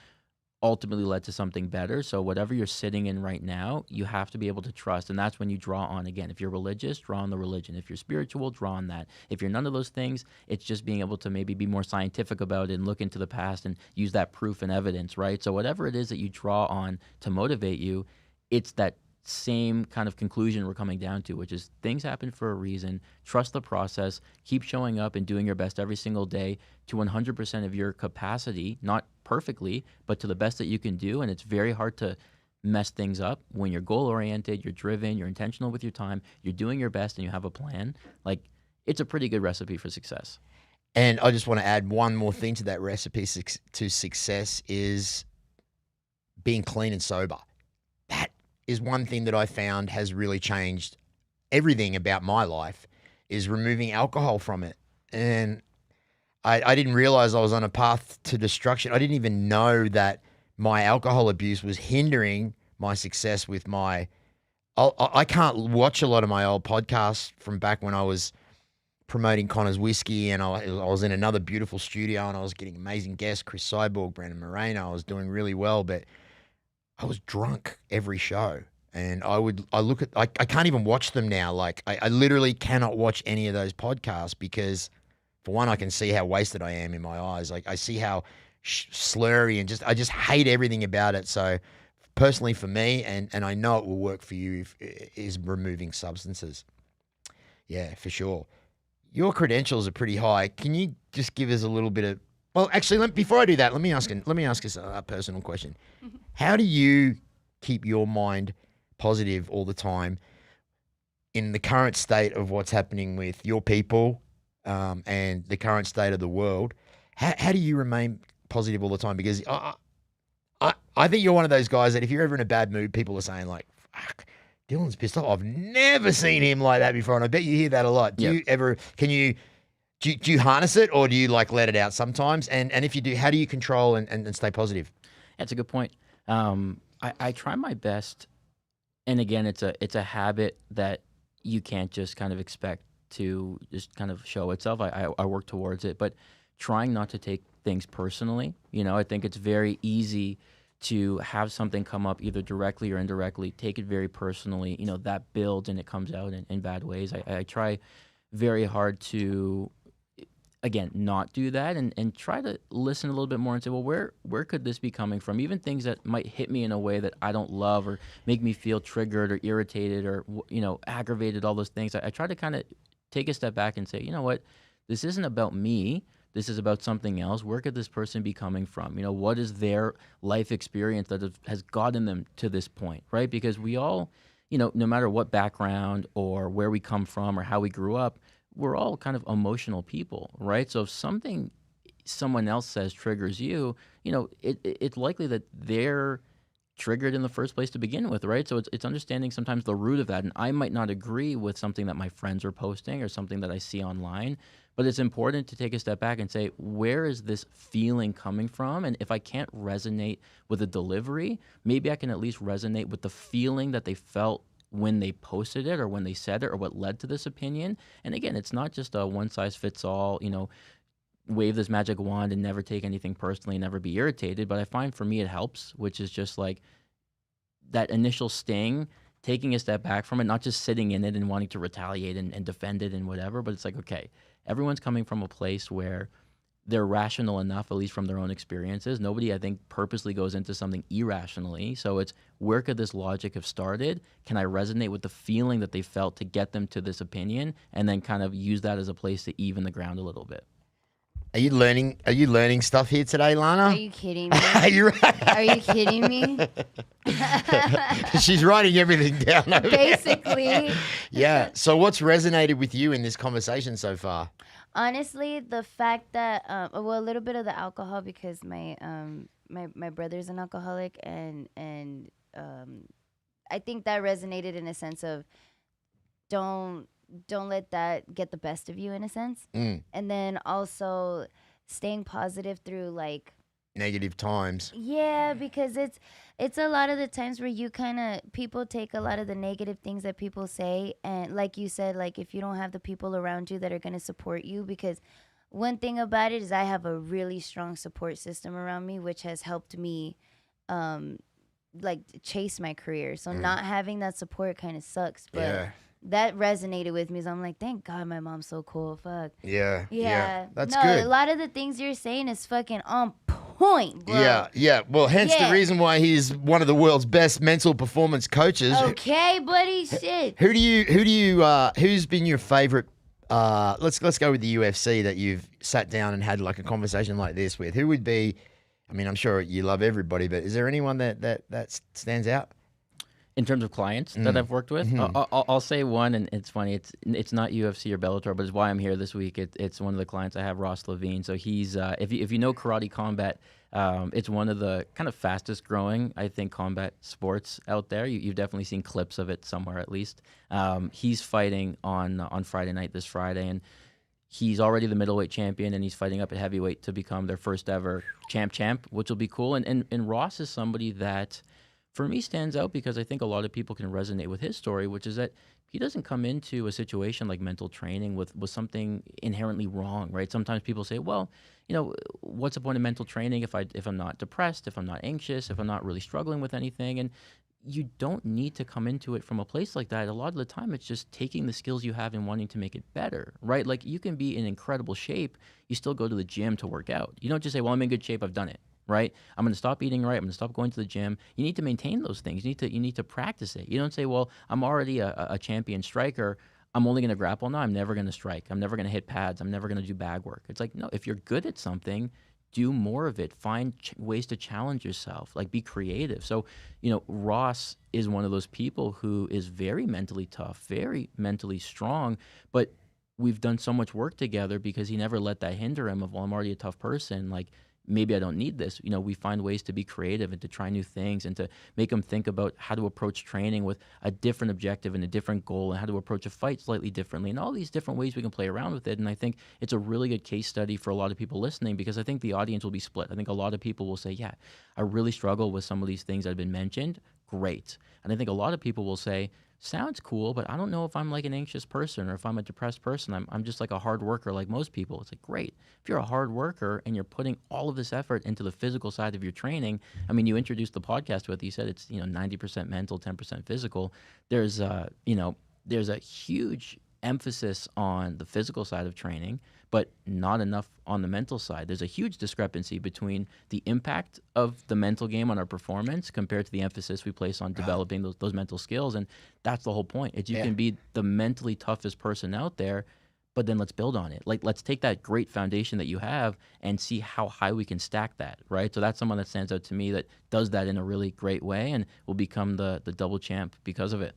ultimately led to something better. So whatever you're sitting in right now, you have to be able to trust. And that's when you draw on, again, if you're religious, draw on the religion. If you're spiritual, draw on that. If you're none of those things, it's just being able to maybe be more scientific about it and look into the past and use that proof and evidence, right? So whatever it is that you draw on to motivate you, it's that same kind of conclusion we're coming down to, which is things happen for a reason. Trust the process. Keep showing up and doing your best every single day to 100% of your capacity, not perfectly, but to the best that you can do. And it's very hard to mess things up when you're goal oriented, you're driven, you're intentional with your time, you're doing your best, and you have a plan. Like, it's a pretty good recipe for success. And I just want to add one more thing to that recipe to success is being clean and sober. That is one thing that I found has really changed everything about my life, is removing alcohol from it. And I didn't realize I was on a path to destruction. I didn't even know that my alcohol abuse was hindering my success with my... I can't watch a lot of my old podcasts from back when I was promoting Connor's Whiskey, and I was in another beautiful studio, and I was getting amazing guests, Chris Cyborg, Brandon Moreno. I was doing really well, but I was drunk every show. And I can't even watch them now. Like, I literally cannot watch any of those podcasts because, for one, I can see how wasted I am in my eyes. Like, I see how slurry and I just hate everything about it. So personally for me, and I know it will work for you, is removing substances. Yeah, for sure. Your credentials are pretty high. Can you just give us a little bit of... Well, actually, before I do that, let me ask us a personal question. How do you keep your mind positive all the time in the current state of what's happening with your people and the current state of the world? How do you remain positive all the time? Because I think you're one of those guys that if you're ever in a bad mood, people are saying like, fuck, Dylan's pissed off. I've never seen him like that before. And I bet you hear that a lot. Do you harness it, or do you like let it out sometimes? And if you do, how do you control and stay positive? That's a good point. I try my best. And again, it's a habit that you can't just kind of expect to just kind of show itself. I work towards it, but trying not to take things personally. I think it's very easy to have something come up either directly or indirectly, take it very personally. That builds and it comes out in bad ways. I try very hard to again, not do that, and try to listen a little bit more and say, well, where could this be coming from? Even things that might hit me in a way that I don't love or make me feel triggered or irritated or aggravated, all those things. I try to kind of take a step back and say, you know what, this isn't about me. This is about something else. Where could this person be coming from? What is their life experience that has gotten them to this point, right? Because we all, no matter what background or where we come from or how we grew up, we're all kind of emotional people, right? So if something someone else says triggers you, it's likely that they're triggered in the first place to begin with, right? So it's understanding sometimes the root of that. And I might not agree with something that my friends are posting or something that I see online, but it's important to take a step back and say, where is this feeling coming from? And if I can't resonate with the delivery, maybe I can at least resonate with the feeling that they felt when they posted it or when they said it or what led to this opinion. And again, it's not just a one size fits all, wave this magic wand and never take anything personally, never be irritated. But I find for me it helps, which is just like that initial sting, taking a step back from it, not just sitting in it and wanting to retaliate and defend it and whatever, but it's like, okay, everyone's coming from a place where they're rational enough, at least from their own experiences. Nobody, I think, purposely goes into something irrationally. So it's, where could this logic have started? Can I resonate with the feeling that they felt to get them to this opinion? And then kind of use that as a place to even the ground a little bit. Are you learning stuff here today, Lana? Are you kidding me? Are you Are you kidding me? She's writing everything down over Basically. there. Yeah. So what's resonated with you in this conversation so far? Honestly, the fact that a little bit of the alcohol, because my brother's an alcoholic, and I think that resonated in a sense of don't let that get the best of you, in a sense. And then also staying positive through like Negative times. Yeah, because it's a lot of the times where you kind of, people take a lot of the negative things that people say, and like you said, like if you don't have the people around you that are going to support you, because one thing about it is I have a really strong support system around me, which has helped me like chase my career. So not having that support kind of sucks, but that resonated with me. So I'm like, thank God my mom's so cool. Fuck. Yeah. That's no, good. A lot of the things you're saying is fucking on point, bro. Yeah. Well, hence the reason why he's one of the world's best mental performance coaches. Okay, buddy. Shit. Who's been your favorite? Let's go with the UFC that you've sat down and had like a conversation like this with. Who would be? I mean, I'm sure you love everybody, but is there anyone that stands out? In terms of clients that I've worked with, I'll say one, and it's funny. It's not UFC or Bellator, but it's why I'm here this week. It's one of the clients I have, Ross Levine. So he's if you know Karate Combat, it's one of the kind of fastest growing, I think, combat sports out there. You've definitely seen clips of it somewhere at least. He's fighting on Friday night, this Friday, and he's already the middleweight champion, and he's fighting up at heavyweight to become their first ever champ, which will be cool. And Ross is somebody that, for me, stands out because I think a lot of people can resonate with his story, which is that he doesn't come into a situation like mental training with something inherently wrong, right? Sometimes people say, well, what's the point of mental training if I'm not depressed, if I'm not anxious, if I'm not really struggling with anything? And you don't need to come into it from a place like that. A lot of the time, it's just taking the skills you have and wanting to make it better, right? Like, you can be in incredible shape, you still go to the gym to work out. You don't just say, well, I'm in good shape, I've done it. Right? I'm going to stop eating right. I'm going to stop going to the gym. You need to maintain those things. You need to practice it. You don't say, well, I'm already a champion striker. I'm only going to grapple now. I'm never going to strike. I'm never going to hit pads. I'm never going to do bag work. It's like, no, if you're good at something, do more of it. Find ways to challenge yourself. Like, be creative. So, Ross is one of those people who is very mentally tough, very mentally strong, but we've done so much work together because he never let that hinder him of, well, I'm already a tough person. Like, maybe I don't need this. We find ways to be creative and to try new things and to make them think about how to approach training with a different objective and a different goal, and how to approach a fight slightly differently, and all these different ways we can play around with it. And I think it's a really good case study for a lot of people listening, because I think the audience will be split. I think a lot of people will say, yeah, I really struggle with some of these things that have been mentioned. Great. And I think a lot of people will say, sounds cool, but I don't know if I'm like an anxious person or if I'm a depressed person. I'm just like a hard worker like most people. It's like, great. If you're a hard worker and you're putting all of this effort into the physical side of your training, I mean, you introduced the podcast with, you said it's, 90% mental, 10% physical. There's a huge emphasis on the physical side of training, but not enough on the mental side. There's a huge discrepancy between the impact of the mental game on our performance compared to the emphasis we place on developing those mental skills. And that's the whole point. It's you can be the mentally toughest person out there, but then let's build on it. Like, let's take that great foundation that you have and see how high we can stack that, right? So that's someone that stands out to me that does that in a really great way and will become the double champ because of it.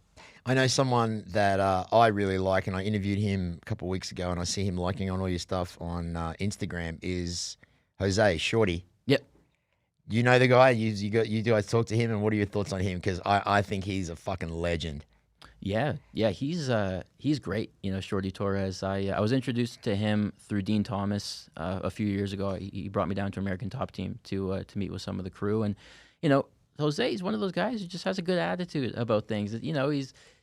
I know someone that I really like, and I interviewed him a couple of weeks ago, and I see him liking on all your stuff on Instagram, is Jose Shorty. Yep. You know the guy? You guys talk to him, and what are your thoughts on him? Because I think he's a fucking legend. Yeah, he's great. You know, Shorty Torres. I was introduced to him through Dean Thomas a few years ago. He brought me down to American Top Team to meet with some of the crew, and you know, Jose is one of those guys who just has a good attitude about things. You know,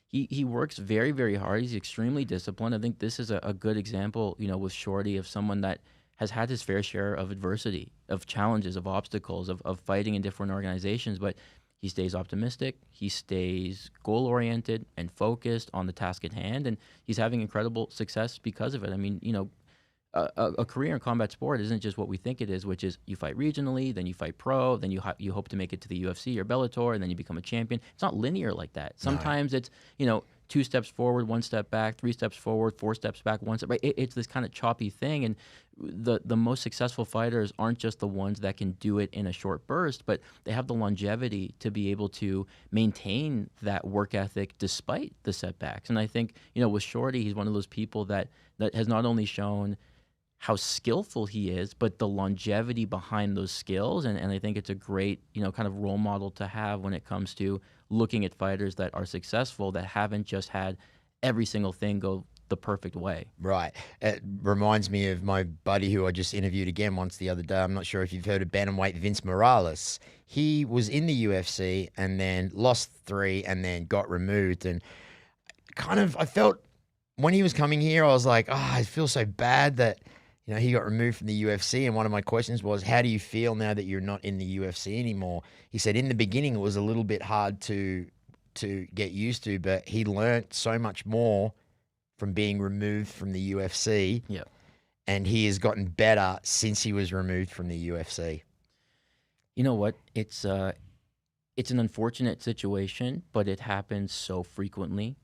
he works very, very hard. He's extremely disciplined. I think this is a good example, you know, with Shorty, of someone that has had his fair share of adversity, of challenges, of obstacles, of fighting in different organizations, but he stays optimistic, he stays goal-oriented and focused on the task at hand, and he's having incredible success because of it. I mean, you know, a career in combat sport isn't just what we think it is, which is you fight regionally, then you fight pro, then you hope to make it to the UFC or Bellator, and then you become a champion. It's not linear like that. Sometimes it's, you know, 2 steps forward, 1 step back, 3 steps forward, 4 steps back, 1 step. Right? It's this kind of choppy thing, and the most successful fighters aren't just the ones that can do it in a short burst, but they have the longevity to be able to maintain that work ethic despite the setbacks. And I think, you know, with Shorty, he's one of those people that has not only shown how skillful he is, but the longevity behind those skills. And I think it's a great, you know, kind of role model to have when it comes to looking at fighters that are successful, that haven't just had every single thing go the perfect way. Right. It reminds me of my buddy who I just interviewed again once the other day. I'm not sure if you've heard of bantamweight Vince Morales. He was in the UFC and then lost 3 and then got removed. And kind of, I felt when he was coming here, I was like, I feel so bad that, you know, he got removed from the UFC. And one of my questions was, how do you feel now that you're not in the UFC anymore? He said in the beginning it was a little bit hard to get used to, but he learned so much more from being removed from the UFC. Yeah. And he has gotten better since he was removed from the UFC. You know what? It's an unfortunate situation, but it happens so frequently.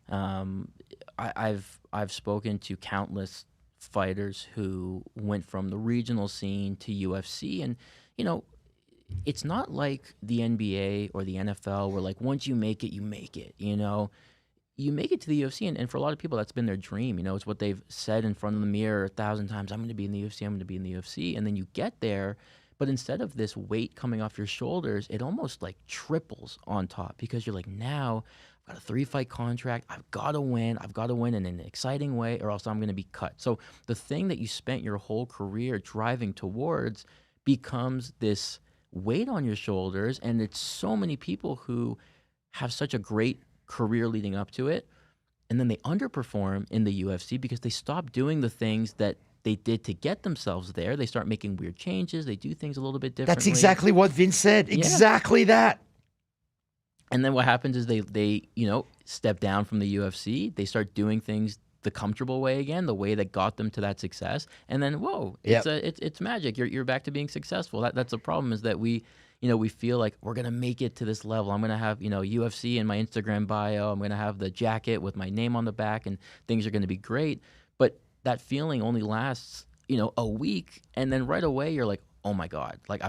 I've spoken to countless fighters who went from the regional scene to UFC, and you know, it's not like the NBA or the NFL where like once you make it, you make it. You know, you make it to the UFC, and for a lot of people, that's been their dream. You know, it's what they've said in front of the mirror 1,000 times. I'm going to be in the UFC. I'm going to be in the UFC, and then you get there. But instead of this weight coming off your shoulders, it almost like triples on top, because you're like, now I've got a 3-fight contract. I've got to win. I've got to win in an exciting way, or else I'm going to be cut. So the thing that you spent your whole career driving towards becomes this weight on your shoulders. And it's so many people who have such a great career leading up to it, and then they underperform in the UFC because they stop doing the things that they did to get themselves there. They start making weird changes. They do things a little bit differently. That's exactly what Vince said. Yeah. Exactly that. And then what happens is they you know, step down from the UFC. They start doing things the comfortable way again, the way that got them to that success. And then, whoa, it's magic. You're back to being successful. That's the problem, is that we feel like we're going to make it to this level. I'm going to have, you know, UFC in my Instagram bio. I'm going to have the jacket with my name on the back, and things are going to be great. But that feeling only lasts, you know, a week. And then right away you're like, oh my God, like I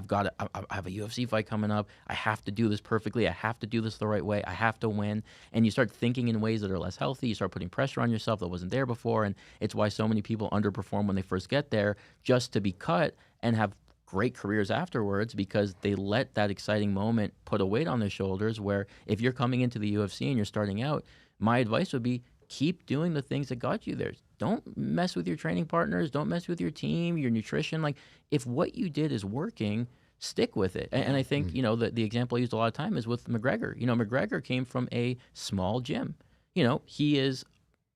have a UFC fight coming up. I have to do this perfectly. I have to do this the right way. I have to win. And you start thinking in ways that are less healthy. You start putting pressure on yourself that wasn't there before. And it's why so many people underperform when they first get there, just to be cut and have great careers afterwards, because they let that exciting moment put a weight on their shoulders. Where if you're coming into the UFC and you're starting out, my advice would be, keep doing the things that got you there. Don't mess with your training partners. Don't mess with your team, your nutrition. Like, if what you did is working, stick with it. And I think, you know, the example I used a lot of time is with McGregor. You know, McGregor came from a small gym. You know, he is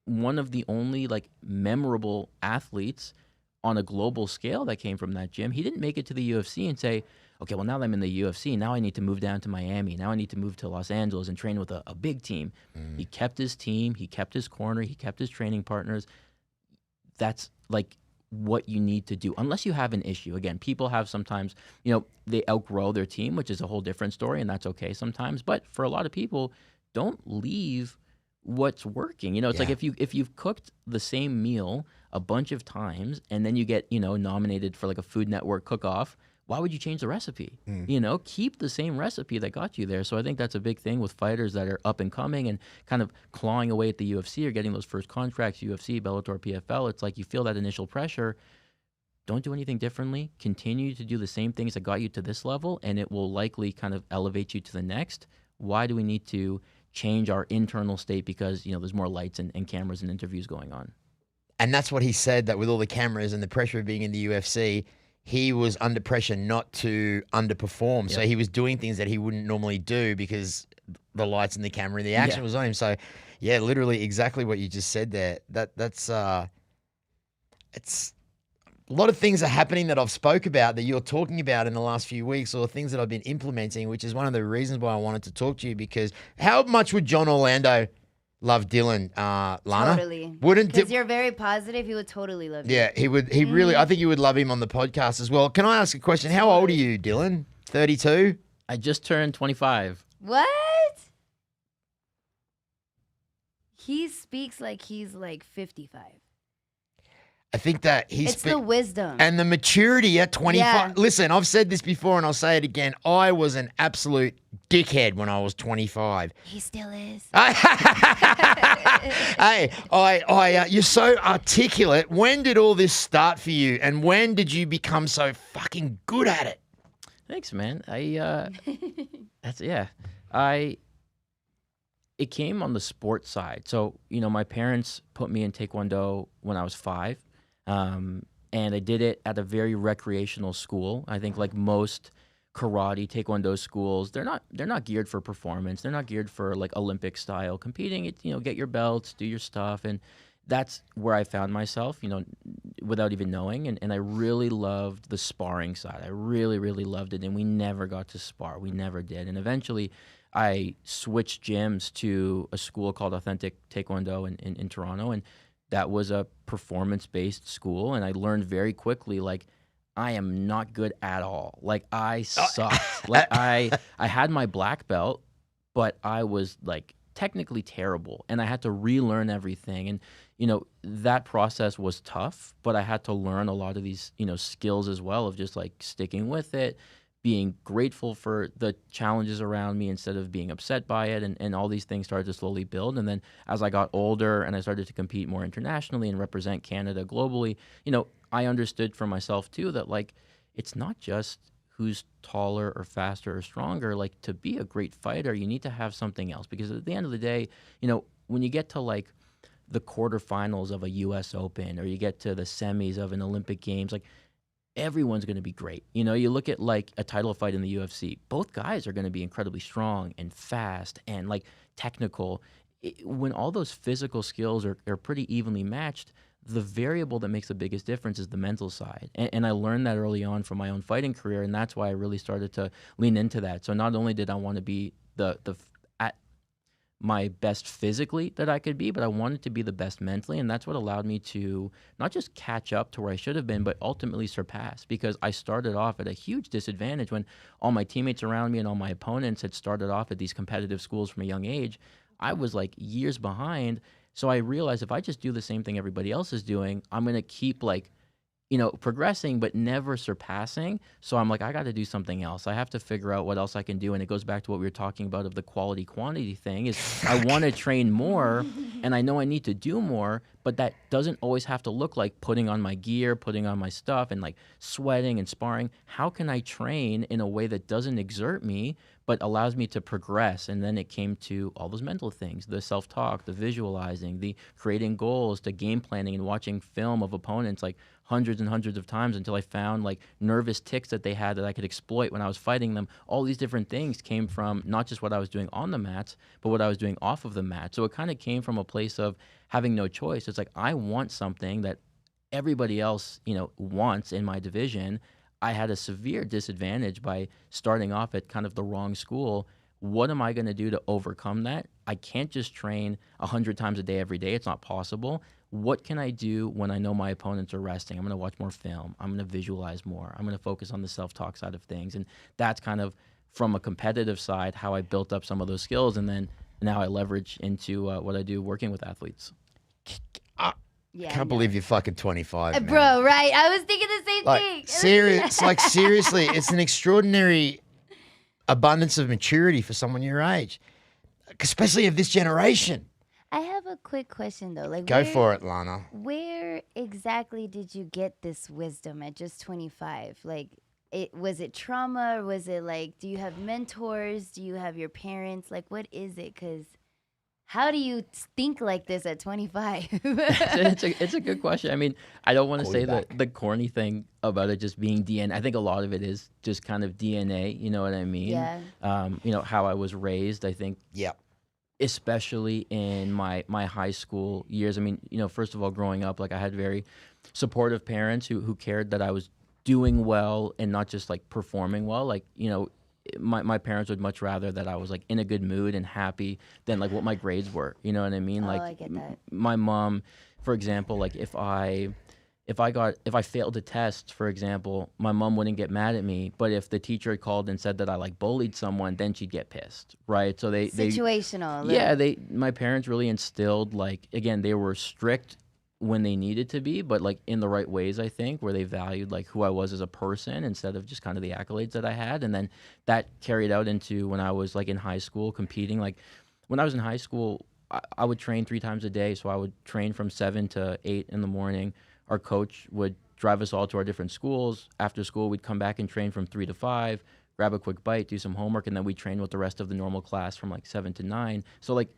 one of the only like memorable athletes on a global scale that came from that gym. He didn't make it to the UFC and say, okay, well, now that I'm in the UFC, now I need to move down to Miami. Now I need to move to Los Angeles and train with a big team. He kept his team. He kept his corner. He kept his training partners. That's like what you need to do, unless you have an issue. Again, people have sometimes, they outgrow their team, which is a whole different story, and that's okay sometimes. But for a lot of people, don't leave what's working. It's like if you've cooked the same meal a bunch of times and then you get, nominated for like a Food Network cook-off, why would you change the recipe? Keep the same recipe that got you there. So I think that's a big thing with fighters that are up and coming and kind of clawing away at the UFC or getting those first contracts, UFC, Bellator, PFL. It's like you feel that initial pressure. Don't do anything differently. Continue to do the same things that got you to this level, and it will likely kind of elevate you to the next. Why do we need to change our internal state because, there's more lights and cameras and interviews going on? And that's what he said, that with all the cameras and the pressure of being in the UFC, he was under pressure not to underperform. Yep. So he was doing things that he wouldn't normally do because the lights and the camera and the action was on him. So, yeah, literally exactly what you just said there. That's it's a lot of things are happening that I've spoke about that you're talking about in the last few weeks, or things that I've been implementing, which is one of the reasons why I wanted to talk to you, because how much would John Orlando love Dylan, Lana? Totally. Wouldn't Because you're very positive. He would totally love you. Yeah, he would. He really, I think you would love him on the podcast as well. Can I ask a question? How old are you, Dylan? 32? I just turned 25. What? He speaks like he's like 55. I think that It's the wisdom. and the maturity at 25. Yeah. Listen, I've said this before and I'll say it again. I was an absolute dickhead when I was 25. He still is. Hey, you're so articulate. When did all this start for you, and when did you become so fucking good at it? Thanks, man. It came on the sports side. So, my parents put me in Taekwondo when I was 5. And I did it at a very recreational school. I think like most karate, Taekwondo schools, they're not geared for performance. They're not geared for like Olympic style competing. It's, get your belts, do your stuff. And that's where I found myself, without even knowing. And I really loved the sparring side. I really, really loved it. And we never got to spar. We never did. And eventually I switched gyms to a school called Authentic Taekwondo in Toronto. And that was a performance-based school. And I learned very quickly, like, I am not good at all. Like, I sucked. Like, I had my black belt, but I was, like, technically terrible. And I had to relearn everything. And, that process was tough, but I had to learn a lot of these, skills as well of just, like, sticking with it, being grateful for the challenges around me instead of being upset by it. And all these things started to slowly build. And then as I got older and I started to compete more internationally and represent Canada globally, I understood for myself too that like, it's not just who's taller or faster or stronger. Like, to be a great fighter, you need to have something else, because at the end of the day, when you get to like the quarterfinals of a US Open, or you get to the semis of an Olympic Games, like, everyone's going to be great. You look at like a title fight in the UFC, both guys are going to be incredibly strong and fast and like technical. When all those physical skills are pretty evenly matched, the variable that makes the biggest difference is the mental side. And I learned that early on from my own fighting career, and that's why I really started to lean into that. So not only did I want to be at my best physically that I could be, but I wanted to be the best mentally, and that's what allowed me to not just catch up to where I should have been, but ultimately surpass, because I started off at a huge disadvantage when all my teammates around me and all my opponents had started off at these competitive schools from a young age. I was like years behind, so I realized if I just do the same thing everybody else is doing, I'm going to keep like progressing but never surpassing. So I'm like, I got to do something else. I have to figure out what else I can do. And it goes back to what we were talking about of the quality quantity thing, is I want to train more and I know I need to do more, but that doesn't always have to look like putting on my gear, putting on my stuff and like sweating and sparring. How can I train in a way that doesn't exert me, but allows me to progress? And then it came to all those mental things, the self-talk, the visualizing, the creating goals, the game planning and watching film of opponents like hundreds and hundreds of times until I found like nervous tics that they had that I could exploit when I was fighting them. All these different things came from not just what I was doing on the mats, but what I was doing off of the mat. So it kind of came from a place of having no choice. It's like, I want something that everybody else, wants in my division. I had a severe disadvantage by starting off at kind of the wrong school. What am I going to do to overcome that? I can't just train 100 times a day every day. It's not possible. What can I do when I know my opponents are resting? I'm going to watch more film. I'm going to visualize more. I'm going to focus on the self-talk side of things. And that's kind of from a competitive side how I built up some of those skills. And then now I leverage into what I do working with athletes. I Yeah, can't believe you're fucking 25, man. bro. Right? I was thinking the same thing. Seriously, it's an extraordinary abundance of maturity for someone your age, especially of this generation. I have a quick question though. Like, Go for it, Lana. Where exactly did you get this wisdom at just 25? Like, was it trauma, or was it like, do you have mentors? Do you have your parents? Like, what is it? Because how do you think like this at 25? It's a good question. I mean, I don't want to say the corny thing about it just being DNA. I think a lot of it is just kind of DNA. You know what I mean? Yeah. You know, how I was raised, I think. Yep. Especially in my high school years. I mean, you know, first of all, growing up, like I had very supportive parents who cared that I was doing well and not just like performing well. Like, you know, my parents would much rather that I was like in a good mood and happy than like what my grades were. You know what I mean? Oh, Like I get that. my mom, for example, like if I failed a test, for example, my mom wouldn't get mad at me. But if the teacher had called and said that I like bullied someone, then she'd get pissed, right? So they Situational. yeah, my parents really instilled, like, again, they were strict when they needed to be, but like in the right ways, I think, where they valued like who I was as a person instead of just kind of the accolades that I had. And then that carried out into when I was like in high school competing. Like when I was in high school, I would train 3 times a day. So I would train from 7 to 8 in the morning. Our coach would drive us all to our different schools. After school, we'd come back and train from 3 to 5, grab a quick bite, do some homework, and then we'd train with the rest of the normal class from like 7 to 9. So like,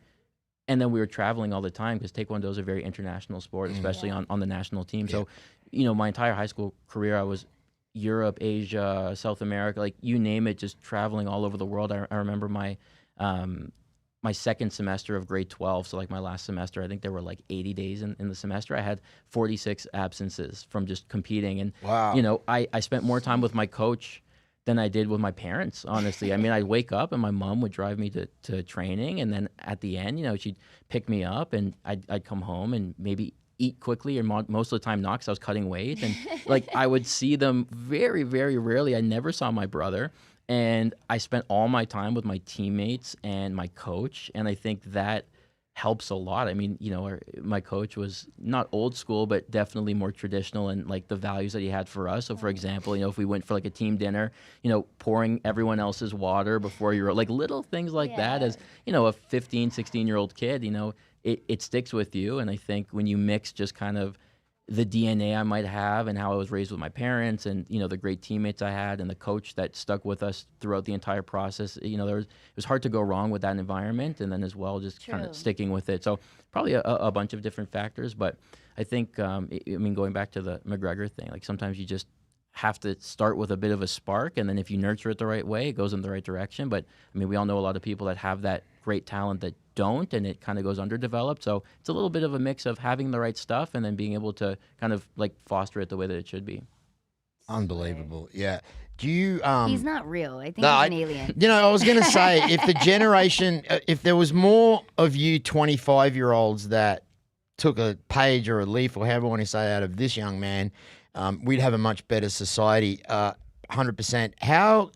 and then we were traveling all the time because Taekwondo is a very international sport, especially on the national team. Yeah. So, you know, my entire high school career, I was Europe, Asia, South America, like you name it, just traveling all over the world. I remember my my second semester of grade 12, so like my last semester, I think there were like 80 days in the semester. I had 46 absences from just competing. And, Wow. you know, I spent more time with my coach than I did with my parents, honestly. I mean, I'd wake up and my mom would drive me to training. And then at the end, you know, she'd pick me up and I'd come home and maybe eat quickly, or most of the time not, because I was cutting weight. And like I would see them very, very rarely. I never saw my brother. And I spent all my time with my teammates and my coach. And I think that helps a lot. I mean, you know, my coach was not old school, but definitely more traditional and like the values that he had for us. So for example, you know, if we went for like a team dinner, you know, pouring everyone else's water before you're like little things like that as, you know, a 15, 16-year-old kid, you know, it sticks with you. And I think when you mix just kind of the DNA I might have and how I was raised with my parents and, you know, the great teammates I had and the coach that stuck with us throughout the entire process, you know, it was hard to go wrong with that environment. And then as well, just kind of sticking with it. So probably a bunch of different factors. But I think, I mean, going back to the McGregor thing, like sometimes you just have to start with a bit of a spark. And then if you nurture it the right way, it goes in the right direction. But I mean, we all know a lot of people that have that great talent that don't, and it kind of goes underdeveloped. So it's a little bit of a mix of having the right stuff and then being able to kind of like foster it the way that it should be. Unbelievable. Yeah. Do you He's not real. I think he's an alien. You know, I was going to say, if the generation, if there was more of you 25-year-olds that took a page or a leaf or however you want to say out of this young man, we'd have a much better society. 100%. How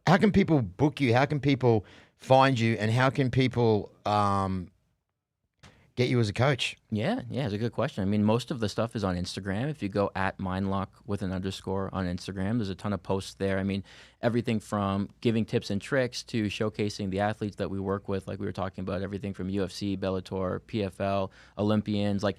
can people book you? How can people find you? And how can people get you as a coach? Yeah, it's a good question. I mean, most of the stuff is on Instagram. If you go at mindlock with an underscore on Instagram, there's a ton of posts there. I mean, everything from giving tips and tricks to showcasing the athletes that we work with, like we were talking about, everything from UFC, Bellator, PFL, Olympians, like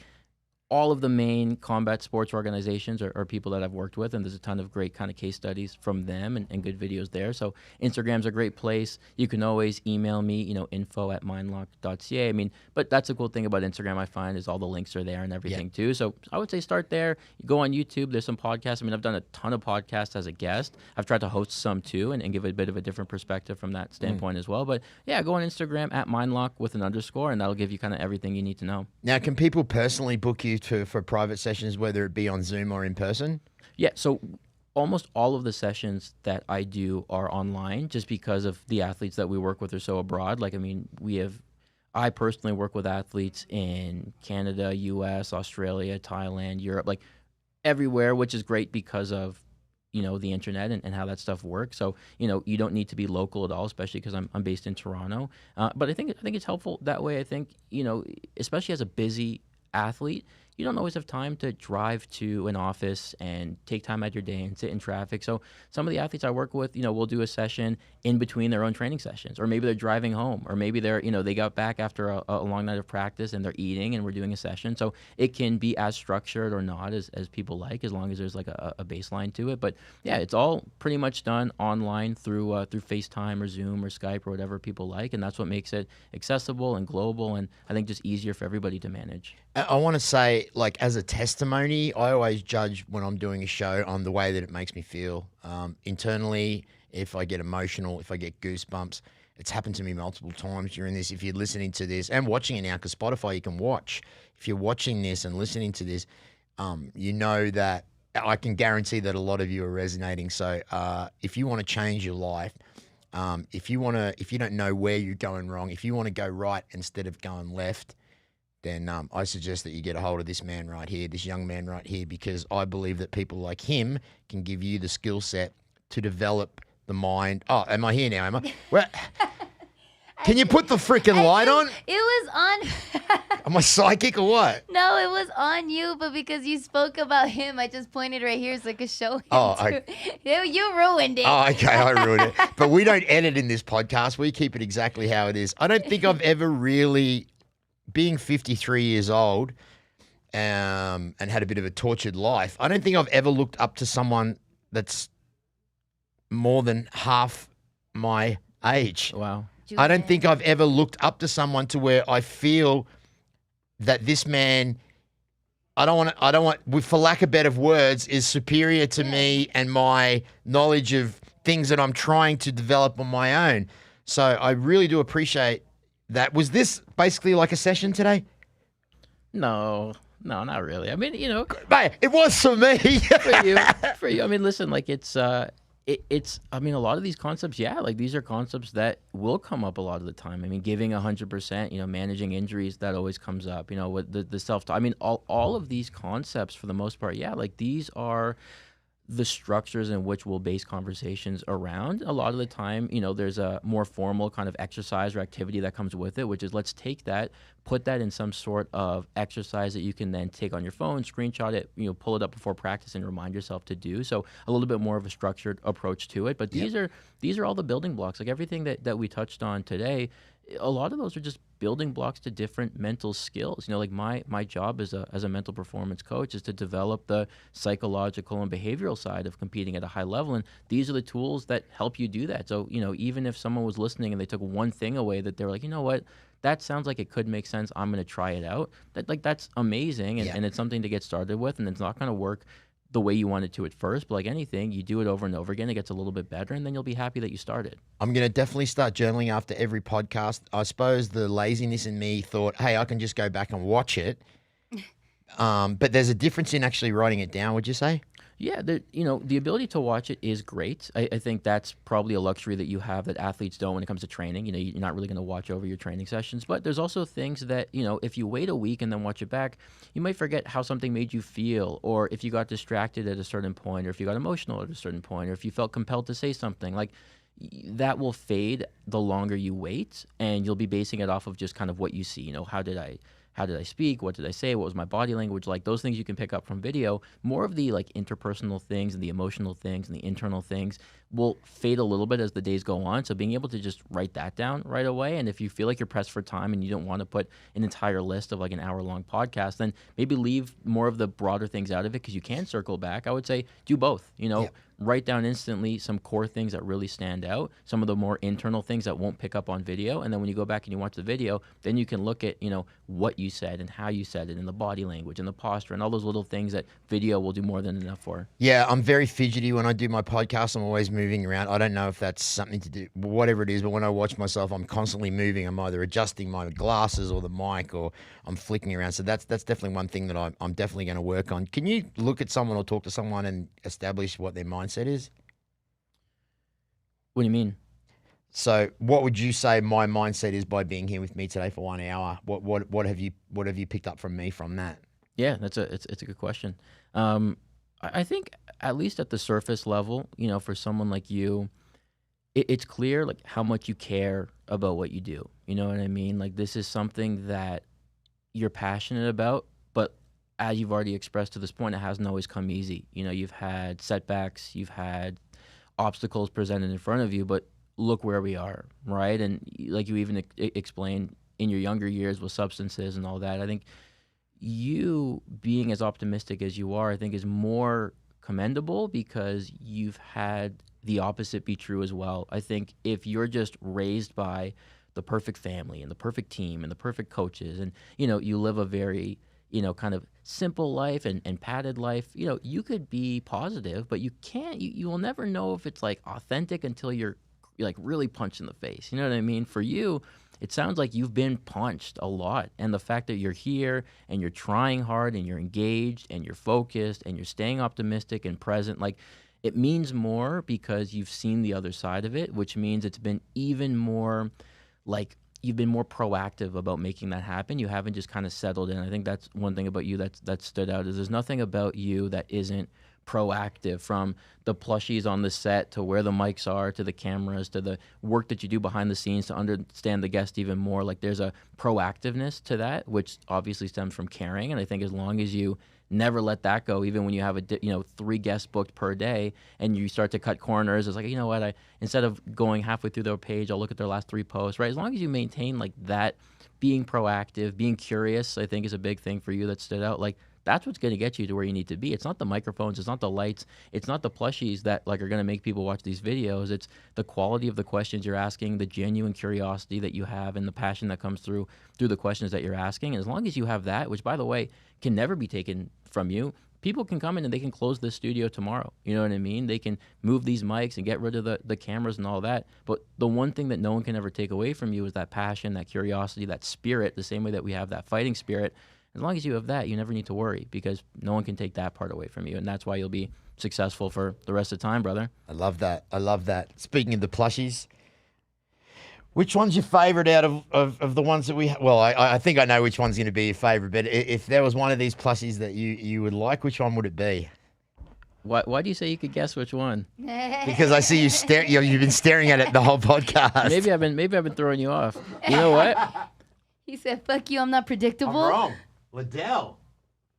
all of the main combat sports organizations are people that I've worked with, and there's a ton of great kind of case studies from them and good videos there. So Instagram's a great place. You can always email me, you know, info@mindlock.ca. I mean, but that's the cool thing about Instagram, I find, is all the links are there and everything too. So I would say start there. You go on YouTube. There's some podcasts. I mean, I've done a ton of podcasts as a guest. I've tried to host some too and give a bit of a different perspective from that standpoint as well. But yeah, go on Instagram @mindlock with an underscore, and that'll give you kind of everything you need to know. Now, can people personally book you for private sessions, whether it be on Zoom or in person? Yeah, so almost all of the sessions that I do are online just because of the athletes that we work with are so abroad. Like, I mean, I personally work with athletes in Canada, US, Australia, Thailand, Europe, like everywhere, which is great because of, the internet and how that stuff works. So, you don't need to be local at all, especially because I'm based in Toronto. But I think it's helpful that way. I think, especially as a busy athlete, you don't always have time to drive to an office and take time out of your day and sit in traffic. So some of the athletes I work with, we'll do a session in between their own training sessions, or maybe they're driving home, or maybe they got back after a long night of practice and they're eating and we're doing a session. So it can be as structured or not as people like, as long as there's like a baseline to it. But yeah, it's all pretty much done online through FaceTime or Zoom or Skype or whatever people like. And that's what makes it accessible and global, and I think just easier for everybody to manage. I want to say, like, as a testimony, I always judge when I'm doing a show on the way that it makes me feel. Internally, if I get emotional, if I get goosebumps, it's happened to me multiple times during this. If you're listening to this and watching it now, because Spotify you can watch. If you're watching this and listening to this, you know that I can guarantee that a lot of you are resonating. So if you want to change your life, if you don't know where you're going wrong, if you want to go right instead of going left, then I suggest that you get a hold of this man right here, this young man right here, because I believe that people like him can give you the skill set to develop the mind. Oh, am I here now? Am I? Well, can you put the freaking light on? It was on. Am I psychic or what? No, it was on you, but because you spoke about him, I just pointed right here so I could show him. You ruined it. Oh, okay, I ruined it. But we don't edit in this podcast. We keep it exactly how it is. I don't think I've ever really, being 53 years old and had a bit of a tortured life, I don't think I've ever looked up to someone that's more than half my age. Wow. I don't think I've ever looked up to someone to where I feel that this man, for lack of better words, is superior to me and my knowledge of things that I'm trying to develop on my own. So I really do appreciate that. Was this basically like a session today? No, not really. I mean, Mate, it was for me. for you. I mean, listen, like it's I mean, a lot of these concepts, like these are concepts that will come up a lot of the time. I mean, giving 100%, managing injuries, that always comes up, with the self-talk. I mean, all of these concepts for the most part, like these are the structures in which we'll base conversations around. A lot of the time, there's a more formal kind of exercise or activity that comes with it, which is let's take that, put that in some sort of exercise that you can then take on your phone, screenshot it, pull it up before practice and remind yourself to do. So a little bit more of a structured approach to it. But these are all the building blocks. Like everything that we touched on today, a lot of those are just building blocks to different mental skills. Like my job as a mental performance coach is to develop the psychological and behavioral side of competing at a high level. And these are the tools that help you do that. So, even if someone was listening and they took one thing away that they were like, you know what, that sounds like it could make sense, I'm going to try it out. That's amazing. And it's something to get started with, and it's not going to work the way you want it to at first, but like anything, you do it over and over again, it gets a little bit better, and then you'll be happy that you started. I'm going to definitely start journaling after every podcast. I suppose the laziness in me thought, hey, I can just go back and watch it. But there's a difference in actually writing it down, would you say? Yeah, the ability to watch it is great. I think that's probably a luxury that you have that athletes don't when it comes to training. You're not really going to watch over your training sessions. But there's also things that, if you wait a week and then watch it back, you might forget how something made you feel, or if you got distracted at a certain point, or if you got emotional at a certain point, or if you felt compelled to say something. Like, that will fade the longer you wait, and you'll be basing it off of just kind of what you see. How did I speak? What did I say? What was my body language like? Those things you can pick up from video. More of the like interpersonal things and the emotional things and the internal things will fade a little bit as the days go on. So being able to just write that down right away, and if you feel like you're pressed for time and you don't want to put an entire list of like an hour-long podcast, then maybe leave more of the broader things out of it, because you can circle back. I would say do both. Write down instantly some core things that really stand out, some of the more internal things that won't pick up on video, and then when you go back and you watch the video, then you can look at what you said and how you said it and the body language and the posture and all those little things that video will do more than enough for. Yeah, I'm very fidgety when I do my podcast. I'm always moving around. I don't know if that's something to do, whatever it is, but when I watch myself, I'm constantly moving. I'm either adjusting my glasses or the mic, or I'm flicking around. So that's definitely one thing that I'm definitely going to work on. Can you look at someone or talk to someone and establish what their mindset mindset is? What do you mean? So, what would you say my mindset is by being here with me today for 1 hour? What have you picked up from me from that? Yeah, it's a good question. I think at least at the surface level, for someone like you, it's clear like how much you care about what you do. You know what I mean? Like this is something that you're passionate about, but as you've already expressed to this point, it hasn't always come easy. You've had setbacks, you've had obstacles presented in front of you, but look where we are, right? And like you even explained in your younger years with substances and all that, I think you being as optimistic as you are, I think is more commendable because you've had the opposite be true as well. I think if you're just raised by the perfect family and the perfect team and the perfect coaches and, you live a very, kind of simple life and padded life, you could be positive, but you can't, you will never know if it's like authentic until you're like really punched in the face. You know what I mean? For you, it sounds like you've been punched a lot. And the fact that you're here and you're trying hard and you're engaged and you're focused and you're staying optimistic and present, like it means more because you've seen the other side of it, which means it's been even more like you've been more proactive about making that happen. You haven't just kind of settled in. I think that's one thing about you that stood out is there's nothing about you that isn't proactive, from the plushies on the set to where the mics are to the cameras to the work that you do behind the scenes to understand the guest even more. Like there's a proactiveness to that, which obviously stems from caring. And I think as long as you never let that go, even when you have 3 guests booked per day and you start to cut corners, it's like, you know what, instead of going halfway through their page, I'll look at their last 3 posts, right? As long as you maintain like that, being proactive, being curious, I think is a big thing for you that stood out. Like that's what's going to get you to where you need to be. It's not the microphones, it's not the lights, it's not the plushies that like are going to make people watch these videos. It's the quality of the questions you're asking, the genuine curiosity that you have, and the passion that comes through the questions that you're asking. And as long as you have that, which by the way can never be taken from you, people can come in and they can close this studio tomorrow. You know what I mean? They can move these mics and get rid of the cameras and all that. But the one thing that no one can ever take away from you is that passion, that curiosity, that spirit, the same way that we have that fighting spirit. As long as you have that, you never need to worry because no one can take that part away from you. And that's why you'll be successful for the rest of the time, brother. I love that. I love that. Speaking of the plushies, which one's your favorite out of the ones that we have? Well, I think I know which one's going to be your favorite, but if there was one of these plushies that you would like, which one would it be? Why do you say you could guess which one? Because I see you stare. You've been staring at it the whole podcast. Maybe I've been throwing you off. You know what? He said, "Fuck you, I'm not predictable." I'm wrong. Liddell.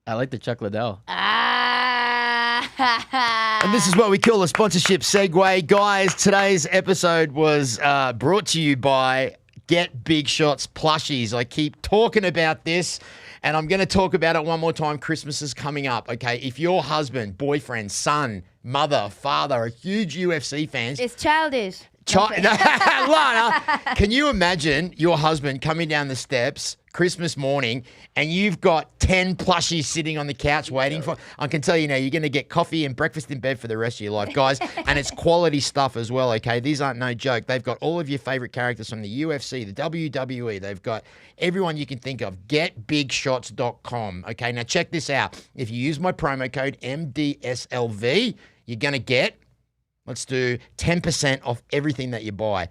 I like the Chuck Liddell. And this is what we call a sponsorship segue. Guys, today's episode was brought to you by Get Big Shots plushies. I keep talking about this, and I'm going to talk about it one more time. Christmas is coming up, okay? If your husband, boyfriend, son, mother, father are huge UFC fans... It's childish. Lana, can you imagine your husband coming down the steps Christmas morning and you've got 10 plushies sitting on the couch waiting for... I can tell you now, you're going to get coffee and breakfast in bed for the rest of your life, guys. And it's quality stuff as well, okay? These aren't no joke. They've got all of your favorite characters from the UFC, the WWE. They've got everyone you can think of. GetBigShots.com, okay? Now, check this out. If you use my promo code MDSLV, you're going to get... Let's do 10% off everything that you buy.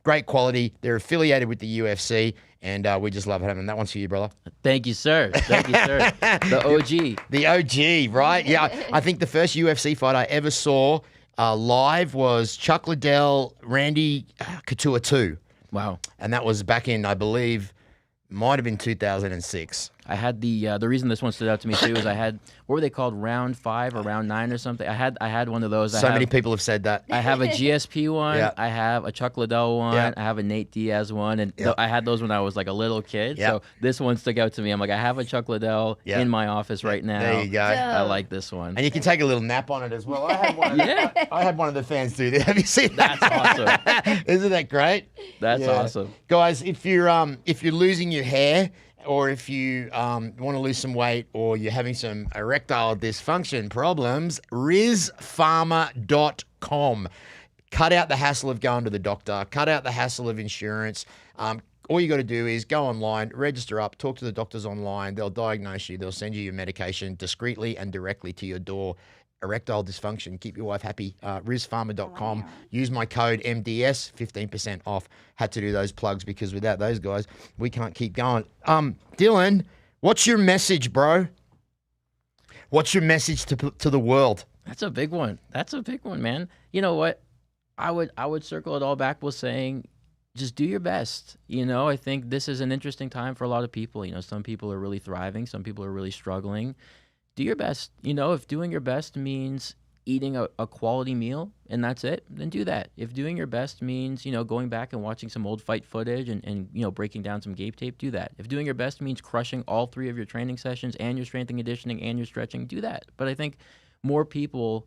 Great quality. They're affiliated with the UFC, and we just love having them. That one's for you, brother. Thank you, sir. Thank you, sir. The OG. The OG, right? Yeah, I think the first UFC fight I ever saw live was Chuck Liddell, Randy Couture 2. Wow. And that was back in, I believe, might have been 2006. I had the reason this one stood out to me too is I had, what were they called, round 5 or round 9 or something. I had one of those. Many people have said that. I have a GSP one. Yeah. I have a Chuck Liddell one. Yeah. I have a Nate Diaz one, and I had those when I was like a little kid. Yeah. So this one stuck out to me. I'm like, I have a Chuck Liddell in my office right now. There you go. I like this one. And you can take a little nap on it as well. I had one of the fans do that. Have you seen that? That's awesome. Isn't that great? That's awesome. Guys, if you're losing your hair, or if you want to lose some weight, or you're having some erectile dysfunction problems, rizpharma.com. Cut out the hassle of going to the doctor. Cut out the hassle of insurance. All you got to do is go online, register up, talk to the doctors online. They'll diagnose you. They'll send you your medication discreetly and directly to your door. erectile dysfunction. Keep your wife happy. RizPharma.com. Use my code MDS, 15% off. Had to do those plugs because without those guys, we can't keep going. Dylan, what's your message, bro? What's your message to the world? That's a big one. That's a big one, man. You know what? I would circle it all back with saying, just do your best. I think this is an interesting time for a lot of people. Some people are really thriving. Some people are really struggling. Do your best. If doing your best means eating a quality meal and that's it, then do that. If doing your best means, going back and watching some old fight footage and breaking down some game tape, do that. If doing your best means crushing all 3 of your training sessions and your strength and conditioning and your stretching, do that. But I think more people,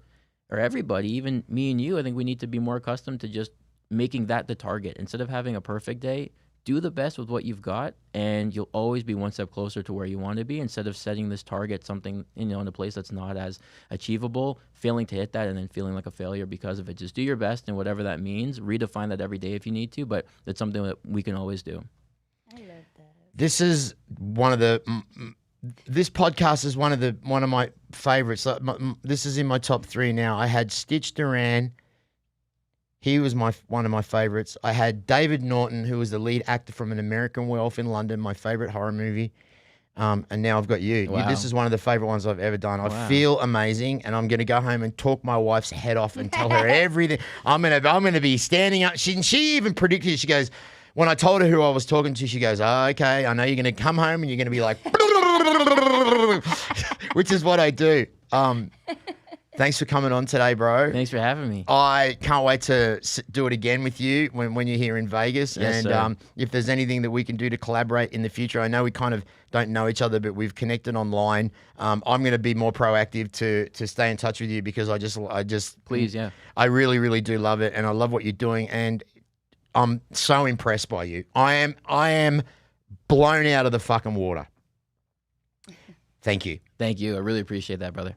or everybody, even me and you, I think we need to be more accustomed to just making that the target. Instead of having a perfect day, do the best with what you've got, and you'll always be one step closer to where you want to be, instead of setting this target something, in a place that's not as achievable, failing to hit that, and then feeling like a failure because of it. Just do your best, and whatever that means, redefine that every day if you need to, but it's something that we can always do. I love that. This is one of the... This podcast is one of my favorites. This is in my top 3 now. I had Stitch Duran. He was one of my favorites. I had David Norton, who was the lead actor from An American Werewolf in London, my favorite horror movie. And now I've got you. Wow. This is one of the favorite ones I've ever done. I Wow. feel amazing, and I'm going to go home and talk my wife's head off and tell her everything. I'm going to be standing up. She even predicted it. She goes, when I told her who I was talking to, she goes, "Oh, okay, I know you're going to come home and you're going to be like," which is what I do. Thanks for coming on today, bro. Thanks for having me. I can't wait to do it again with you when you're here in Vegas. Yes, and sir. If there's anything that we can do to collaborate in the future, I know we kind of don't know each other, but we've connected online. I'm going to be more proactive to stay in touch with you because I just Please, yeah. I really, really do love it, and I love what you're doing, and I'm so impressed by you. I am blown out of the fucking water. Thank you. Thank you. I really appreciate that, brother.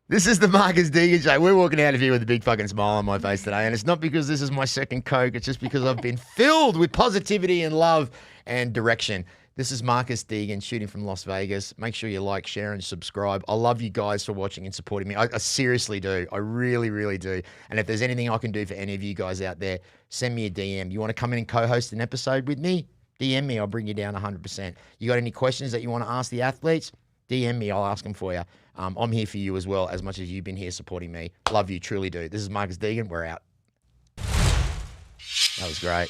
This is the Marcus Deegan Show. We're walking out of here with a big fucking smile on my face today. And it's not because this is my second Coke. It's just because I've been filled with positivity and love and direction. This is Marcus Deegan shooting from Las Vegas. Make sure you like, share, and subscribe. I love you guys for watching and supporting me. I seriously do. I really, really do. And if there's anything I can do for any of you guys out there, send me a DM. You want to come in and co-host an episode with me? DM me. I'll bring you down 100%. You got any questions that you want to ask the athletes? DM me. I'll ask them for you. I'm here for you as well, as much as you've been here supporting me. Love you, truly do. This is Marcus Deegan. We're out. That was great.